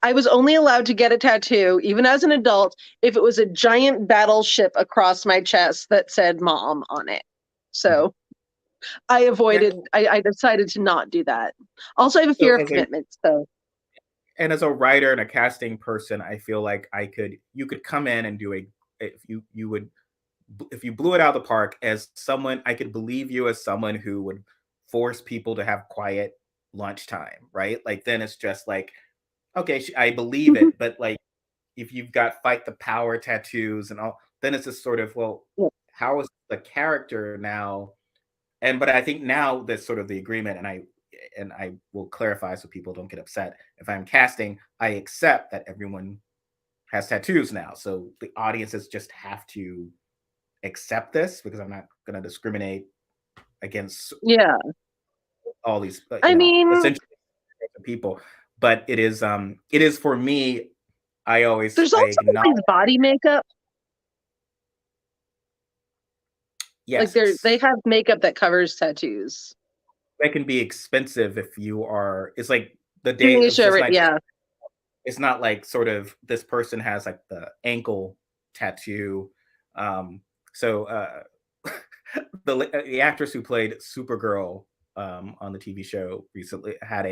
I was only allowed to get a tattoo, even as an adult, if it was a giant battleship across my chest that said mom on it. So Yeah. I decided to not do that. Also, I have a So fear of commitment. So, as a writer and a casting person, I feel like you could come in and do if you blew it out of the park as someone, I could believe you as someone who would force people to have quiet lunchtime, right? Like then it's just like, okay, I believe it, but like if you've got fight the power tattoos and all, then it's just sort of, well, Yeah. how is the character now? And but I think now that's sort of the agreement, and I will clarify so people don't get upset. If I'm casting, I accept that everyone has tattoos now, so the audiences just have to accept this because I'm not going to discriminate against Yeah. all these, I mean, essentially people. But it is for me. there's I also acknowledge, always body makeup. Like yes, they have makeup that covers tattoos. that can be expensive if you are. It's like the day. It's just Tanisha, like yeah. it's not like sort of this person has like the ankle tattoo. Um, so the actress who played Supergirl on the TV show recently had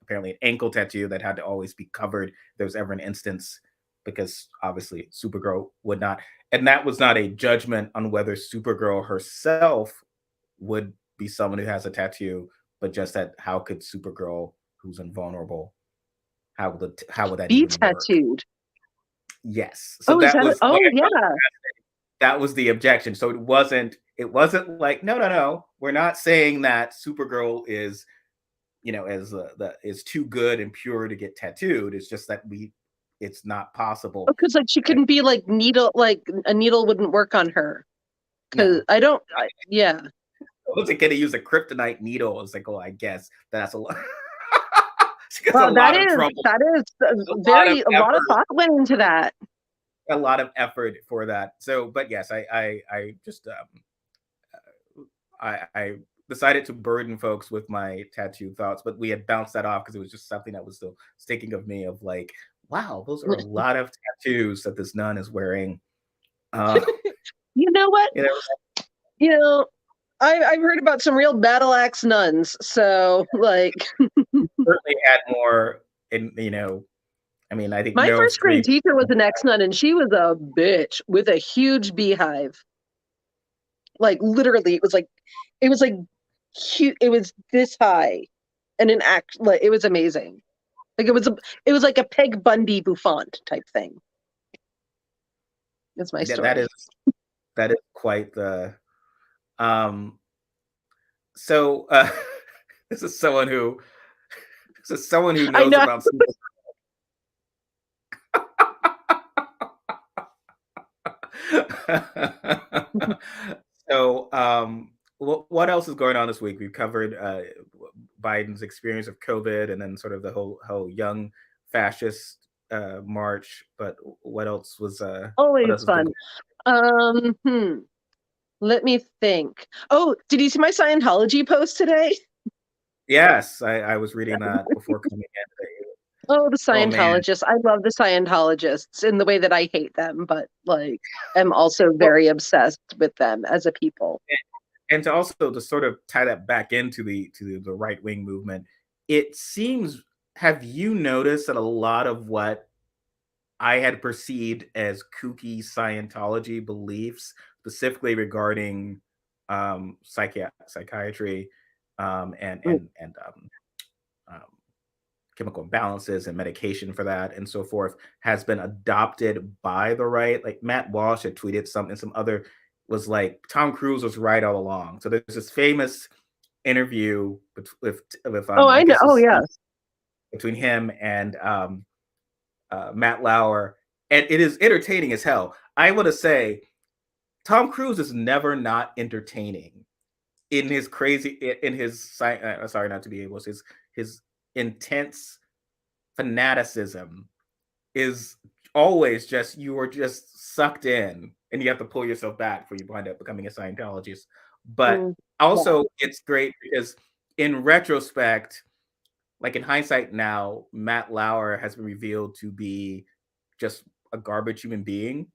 apparently an ankle tattoo that had to always be covered if there was ever an instance, because obviously Supergirl would not, and that was not a judgment on whether Supergirl herself would be someone who has a tattoo, but just that how could Supergirl, who's invulnerable, how would that Be even work? tattooed. Yes. So Oh, is that that? was like Oh, I yeah. felt that was the objection. So it wasn't like, no, we're not saying that Supergirl is, as the is too good and pure to get tattooed. It's just that it's not possible. Because like she couldn't be like like a needle wouldn't work on her. Because No. yeah. I wasn't gonna use a kryptonite needle. It's like, oh, I guess that's a lot. She gets a Well, lot of trouble, that is a lot of a lot of effort, thought went into that. for that. So, but yes, I just I decided to burden folks with my tattoo thoughts, but we had bounced that off because it was just something that was still sticking of me of like, wow, those are a lot of tattoos that this nun is wearing. Uh, You know what? you know, You know, I've heard about some real battle axe nuns. So like certainly had more, and I mean, I think my Meryl first grade Streep. teacher was an ex nun, and she was a bitch with a huge beehive. Like literally, it was like huge. It was this high, and an act. Like it was amazing. Like it was like a Peg Bundy bouffant type thing. That's my Yeah, that story. is quite the. Um, so this is someone who I knows know. about super. So, what else is going on this week? We've covered Biden's experience of COVID, and then sort of the whole young fascist march. But what else was what Always else has been fun. going? Hmm. Let me think. Oh, did you see my Scientology post today? Yes, I was reading that before coming in today. Oh, the Oh man. Scientologists. I love the Scientologists in the way that I hate them, but like I'm also Well, very obsessed with them as a people. and to also to sort of tie that back into the right wing movement, it seems. Have you noticed that a lot of what I had perceived as kooky Scientology beliefs, specifically regarding psychiatry, Mm. um, chemical imbalances and medication for that and so forth, has been adopted by the right. Like Matt Walsh had tweeted something, some other was like Tom Cruise was right all along. So there's this famous interview with Oh, I I know. guess Oh, it's yeah. between him and Matt Lauer, and it is entertaining as hell. I want to say Tom Cruise is never not entertaining in his sorry, not to be able, his intense fanaticism is always just, you are just sucked in and you have to pull yourself back before you wind up becoming a Scientologist. But Mm. Yeah. also it's great because in retrospect, like in hindsight now, Matt Lauer has been revealed to be just a garbage human being.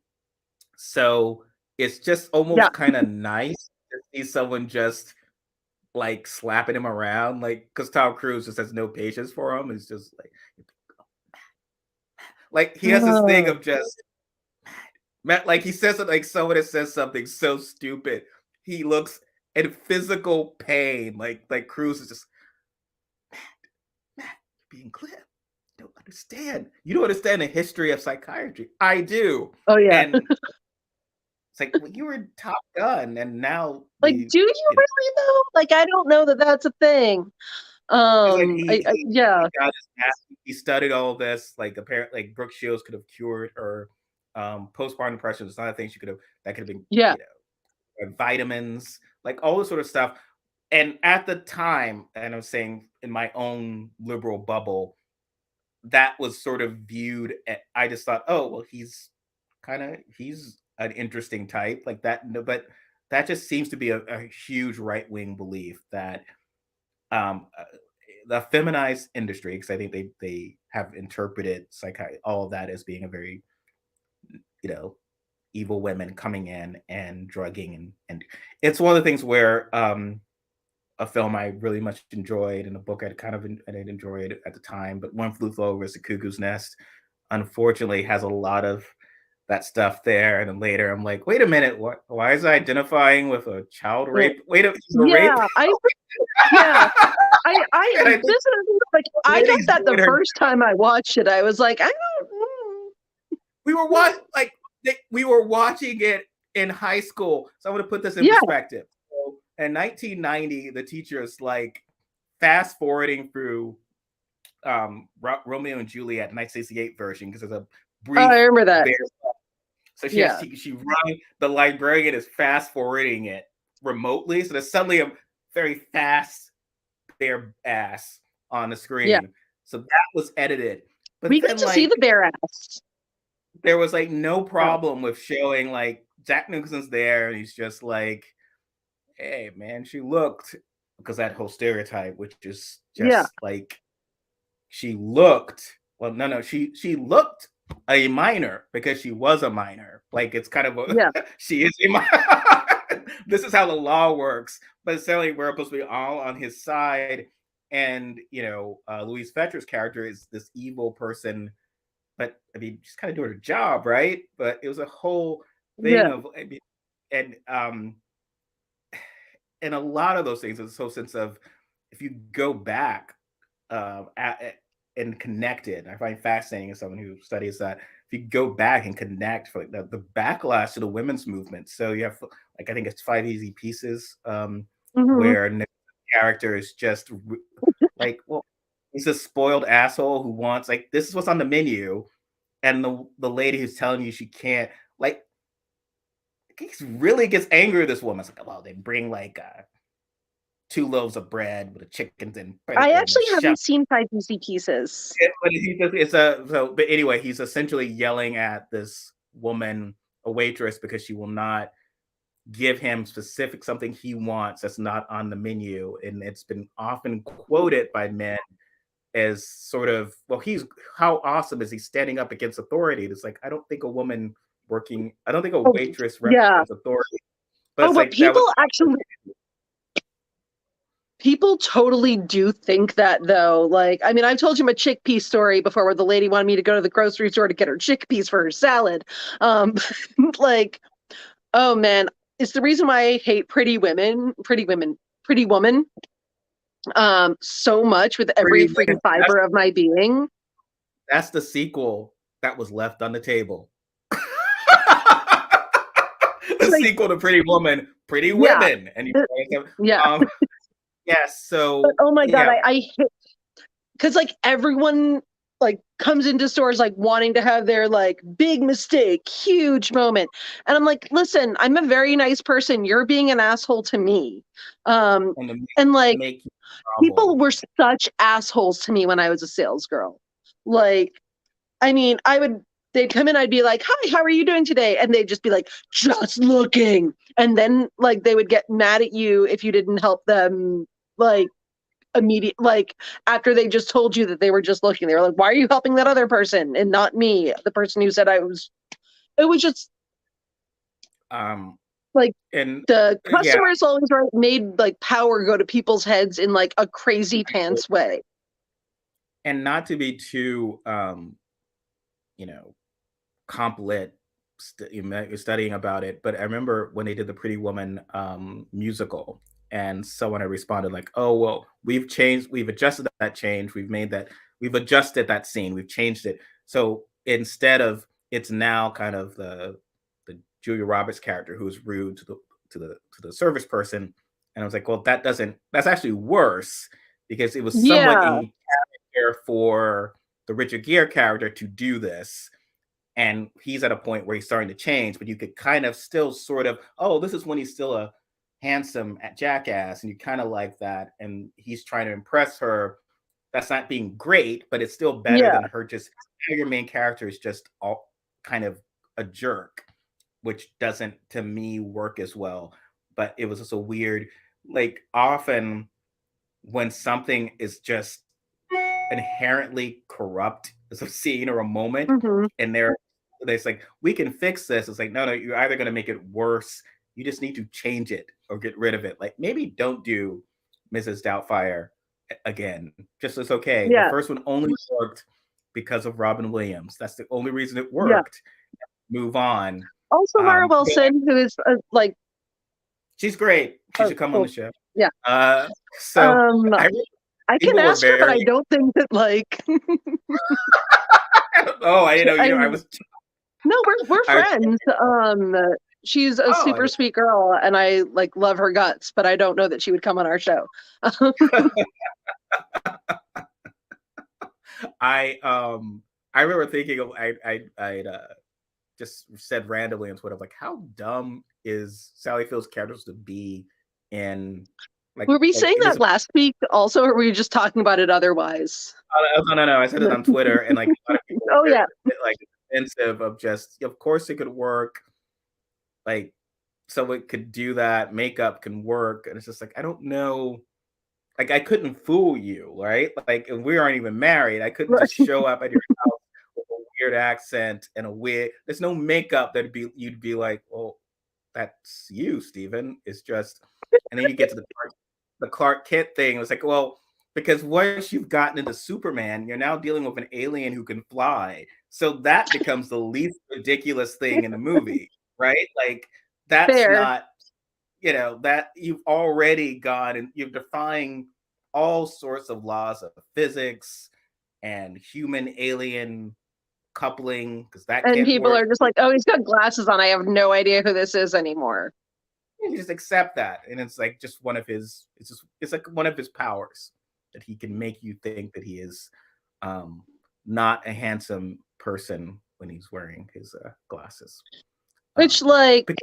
So it's just Yeah. almost kind of nice to see someone just like slapping him around, like because Tom Cruise just has no patience for him. It's just like he has this thing Oh, of just Matt, like he says it like someone that says something so stupid. He looks in physical pain. Like Cruz is just, Matt, you're being clipped. You don't understand. You don't understand the history of psychiatry. I do. Oh yeah. And it's like, well, you were Top Gun, and now Like, do you really though? Like, I don't know that that's a thing. like Yeah. he got his master, he studied all this. Like apparently, like Brooke Shields could have cured her postpartum depression. It's not a thing she could have. That could have been, Yeah. vitamins, like all this sort of stuff. And at the time, and I'm saying in my own liberal bubble, that was sort of viewed. I just thought, oh well, he's an interesting type like that. No, but that just seems to be a huge right wing belief that um, uh, the feminized industry, because I think they have interpreted psychiatry, all of that as being a very, you know, evil women coming in and drugging, and it's one of the things where a film I really much enjoyed, and a book I didn't enjoy it at the time, but One Flew Over the Cuckoo's Nest, unfortunately, has a lot of that stuff there. And then later, I'm like, wait a minute, why is it identifying with a child rape? Wait a rape. Yeah, I this is like, I got that the first time I watched it. I was like, I don't. We were watching it in high school, so I'm going to put this in perspective. So in 1990, the teacher is like fast forwarding through Romeo and Juliet, 1968 version, because there's a brief. I remember that. So she run. The librarian is fast forwarding it remotely, so there's suddenly a very fast bare ass on the screen. Yeah. So that was edited. But we get to see the bare ass. There was like no problem with showing like Jack Nicholson's there, and he's just like, "Hey, man, she looked," because that whole stereotype, which is just like she looked. Well, no, she looked a minor because she was a minor. Like it's kind of she is a minor. This is how the law works. But essentially, we're supposed to be all on his side, and Louise Fletcher's character is this evil person. But I mean, she's kind of doing her job, right? But it was a whole thing of, and a lot of those things. There's this whole sense of, if you go back and connect it, I find fascinating as someone who studies that. If you go back and connect for like the backlash to the women's movement, so you have like I think it's 5 Easy Pieces, where the character is just like, well, he's a spoiled asshole who wants, like, this is what's on the menu, and the lady who's telling you she can't, like, he really gets angry with this woman. It's like, well, they bring like 2 loaves of bread with a chicken and. I actually haven't seen 5 Easy Pieces. But anyway, he's essentially yelling at this woman, a waitress, because she will not give him specific something he wants that's not on the menu, and it's been often quoted by men as sort of, well, how awesome is he standing up against authority? It's like, I don't think a waitress represents authority. But like, people totally do think that, though. Like, I mean, I've told you my chickpea story before, where the lady wanted me to go to the grocery store to get her chickpeas for her salad. Like, oh man, it's the reason why I hate Pretty Woman, so much with every freaking fiber of my being. That's the sequel that was left on the table. The sequel to Pretty Woman, Pretty Women, and yes. So, but, oh my god, I hate, because like everyone like comes into stores like wanting to have their like big mistake, huge moment, and I'm like, listen, I'm a very nice person. You're being an asshole to me, and like people were such assholes to me when I was a sales girl. Like, I mean, they'd come in, I'd be like, hi, how are you doing today? And they'd just be like, just looking. And then like they would get mad at you if you didn't help them, like like after they just told you that they were just looking. They were like, why are you helping that other person and not me, the person who said it was just like, and the customers always made like power go to people's heads in like a crazy pants way. And not to be too comp lit, studying about it, but I remember when they did the Pretty Woman musical, and someone had responded like, "Oh well, we've adjusted that change, we've adjusted that scene, we've changed it. So instead of it's now kind of the Julia Roberts character who's rude to the service person," and I was like, "Well, that's actually worse because it was somewhat Yeah. in character for the Richard Gere character to do this." And he's at a point where he's starting to change, but you could kind of still sort of, oh, this is when he's still a handsome jackass, and you kind of like that. And he's trying to impress her. That's not being great, but it's still better Yeah. than her just, your main character is just all kind of a jerk, which doesn't, to me, work as well. But it was just a weird, like, often when something is just inherently corrupt as a scene or a moment, Hmm. and there's like, we can fix this. It's like, no, you're either going to make it worse. You just need to change it or get rid of it. Like, maybe don't do Mrs. Doubtfire again. Just as okay. The Yeah. first one only worked because of Robin Williams. That's the only reason it Yeah. worked. Move on. Also, Mara Yeah, Wilson, who is like, she's great. She should come on oh, the show. yeah. So Um, I can people were ask her, but I very. don't think that like. Oh, I didn't know. I I was. No, we're I, friends. She's a oh, super sweet girl, and I like love her guts, but I don't know that she would come on our show. I remember thinking of I just said randomly on Twitter like, how dumb is Sally Field's characters to be in Were we saying it is. that last week also, or were we just talking about it otherwise? No, I said it on Twitter, and like a lot of people Oh were yeah, like defensive of just, of course it could work, like so it could do that, makeup can work, and it's just like, I don't know. Like, I couldn't fool you, right? Like, and we aren't even married. I couldn't just show up at your house with a weird accent and a wig. There's no makeup you'd be like, well, that's you, Steven. It's just, and then you get to the Clark Kent thing. It's like, well, because once you've gotten into Superman, you're now dealing with an alien who can fly. So that becomes the least ridiculous thing in the movie, right? Like, that's fair. not, that you've already gone and you're defying all sorts of laws of physics and human alien coupling, because that And can't people work. are just like, oh, he's got glasses on. I have no idea who this is anymore. You just accept that, and it's like just one of his. It's like one of his powers that he can make you think that he is not a handsome person when he's wearing his glasses. Which, like,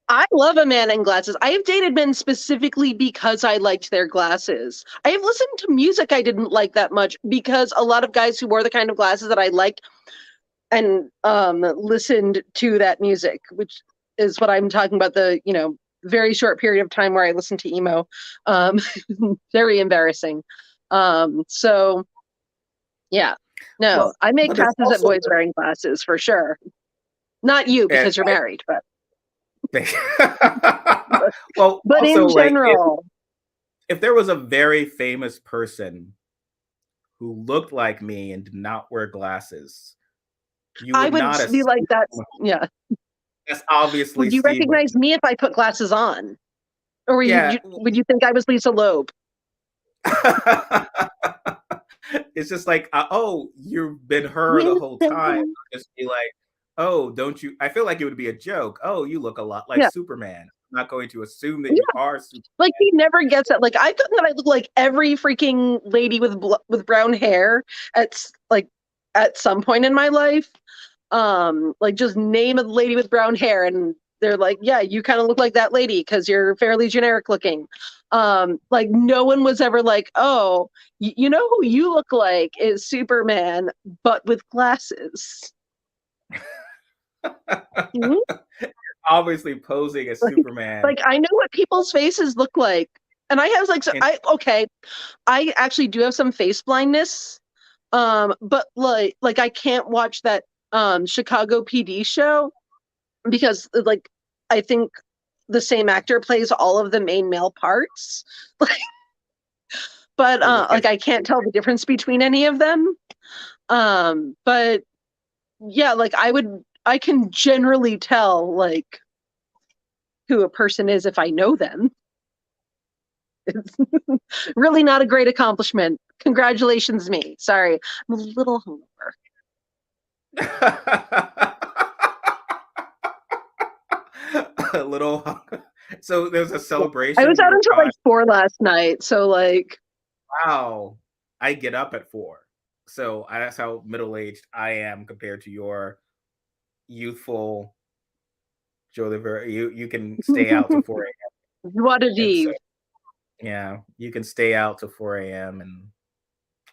I love a man in glasses. I have dated men specifically because I liked their glasses. I have listened to music I didn't like that much because a lot of guys who wore the kind of glasses that I liked and listened to that music, which is what I'm talking about, the, very short period of time where I listened to emo. Very embarrassing. So, yeah. No, well, I make passes at boys wearing glasses for sure. Not you, because you're married, but... well, but also, in general, like, if there was a very famous person who looked like me and did not wear glasses, I would not be like that. Yeah. That's obviously. Would you Steven. recognize me if I put glasses on, or would you think I was Lisa Loeb? It's just like, oh, you've been her the whole time. Just be like, oh, don't you? I feel like it would be a joke. Oh, you look a lot like Superman. I'm not going to assume that you are Superman. Like, he never gets it. Like, I thought that I look like every freaking lady with brown hair at some point in my life. Like, just name a lady with brown hair, and they're like, yeah, you kind of look like that lady because you're fairly generic looking. Like, no one was ever like, oh, you know who you look like is Superman, but with glasses. Mm-hmm. Obviously posing as Superman. Like, I know what people's faces look like. And I have I actually do have some face blindness. But like I can't watch that Chicago PD show because, like, I think the same actor plays all of the main male parts. But like, I can't tell the difference between any of them. But yeah, like, I would I can generally tell like who a person is if I know them. It's really not a great accomplishment. Congratulations, me. Sorry, I'm a little hungover. A little. So there's a I celebration. was out until like 4 last night, so like. Wow, I get up at 4, so that's how middle-aged I am compared to your youthful Joe Rivera. You can stay out to 4 a.m. What a And so, div. yeah, you can stay out to 4 a.m. and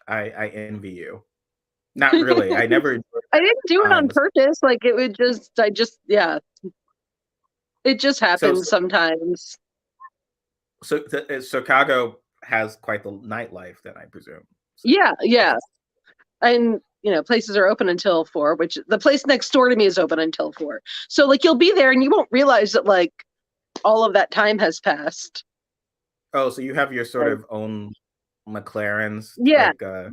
I envy you. Not really. I never enjoyed I that didn't do it on times. purpose. Like it would just, yeah. It just So happens sometimes. Chicago has quite the nightlife, then I presume. So Yeah, yeah. And places are open until 4, which the place next door to me is open until 4. So like you'll be there and you won't realize that like all of that time has passed. oh, so you have your sort Like, of own McLarens, yeah, like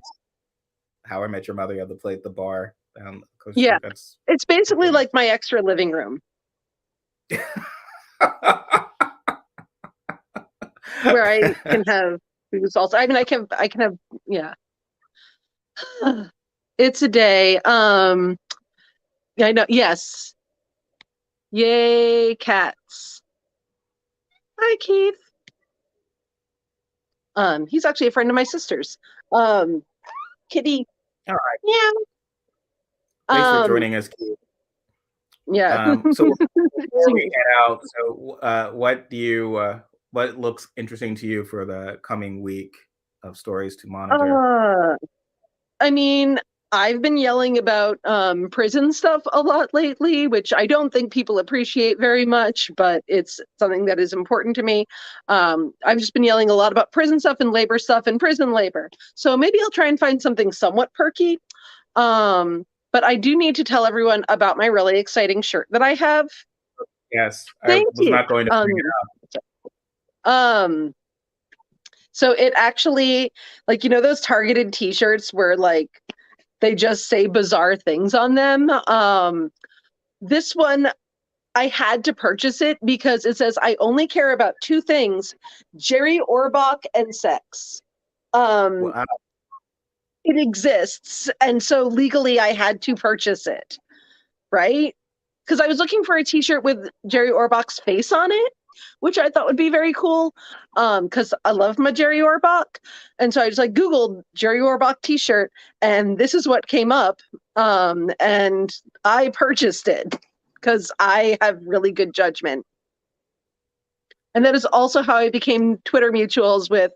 How I Met Your Mother. You have the bar down the coast. yeah. That's It's basically like my extra living room where I can have food salsa. I mean, I can have, yeah. It's a day. I know. Yes. Yay, cats. Hi, Keith. He's actually a friend of my sister's. Kitty. All right. Yeah. Thanks for joining us, Keith. Yeah. So before we head out, so what looks interesting to you for the coming week of stories to monitor? I mean, I've been yelling about prison stuff a lot lately, which I don't think people appreciate very much, but it's something that is important to me. I've just been yelling a lot about prison stuff and prison labor. So maybe I'll try and find something somewhat perky. But I do need to tell everyone about my really exciting shirt that I have. Yes, Thank I was you. not going to bring it up. So it actually, like, those targeted t-shirts where like they just say bizarre things on them. This one, I had to purchase it because it says I only care about 2 things: Jerry Orbach and sex. Well, It exists, and so legally I had to purchase it, right? Because I was looking for a t-shirt with Jerry Orbach's face on it, which I thought would be very cool. Because I love my Jerry Orbach. And so I just like Googled Jerry Orbach t-shirt, and this is what came up. And I purchased it because I have really good judgment. And that is also how I became Twitter mutuals with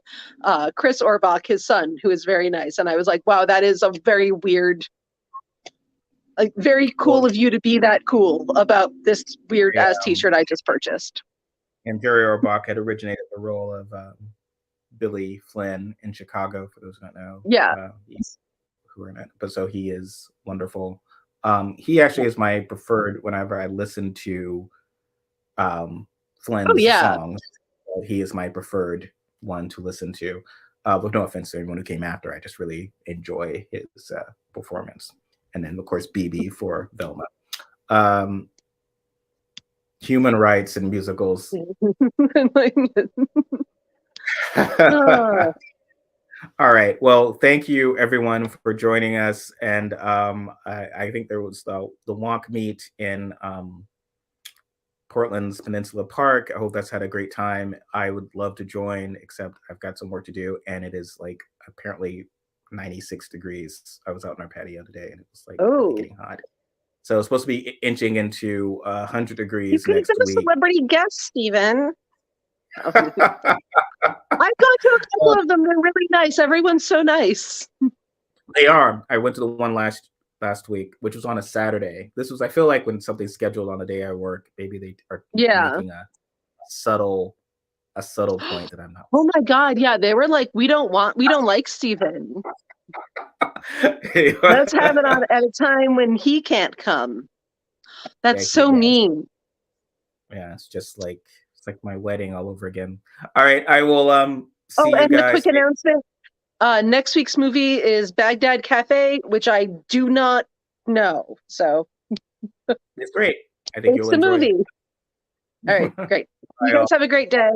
Chris Orbach, his son, who is very nice. And I was like, wow, that is a very weird, like very cool of you to be that cool about this weird ass t-shirt I just purchased. And Jerry Orbach had originated the role of Billy Flynn in Chicago, for those who don't know. Yeah. Who are in it. But so he is wonderful. He actually is my preferred whenever I listen to Flynn's songs. He is my preferred one to listen to. With no offense to anyone who came after, I just really enjoy his performance. And then, of course, BB for Velma. Human rights and musicals. All right. Well, thank you everyone for joining us. And I think there was the Wonk meet in Portland's Peninsula Park. I hope that's had a great time. I would love to join, except I've got some work to do, and it is like apparently 96 degrees. I was out in our patio today, and it was like really getting hot. So it's supposed to be inching into 100 degrees next week. You could have been a celebrity guest, Stephen. I've gone to a couple of them. They're really nice. Everyone's so nice. They are. I went to the one last week, which was on a Saturday. This was, I feel like when something's scheduled on the day I work, maybe they are making a subtle point that I'm not. Oh my God. Yeah. They were like, we don't like Stephen. Let's have it on at a time when he can't come. That's so mean. Yeah. It's like my wedding all over again. All right. I will see you and guys. A quick announcement. Next week's movie is Baghdad Cafe, which I do not know. So It's great. I think It's you'll the enjoy it. movie. All right, great. You Bye, guys have a great day.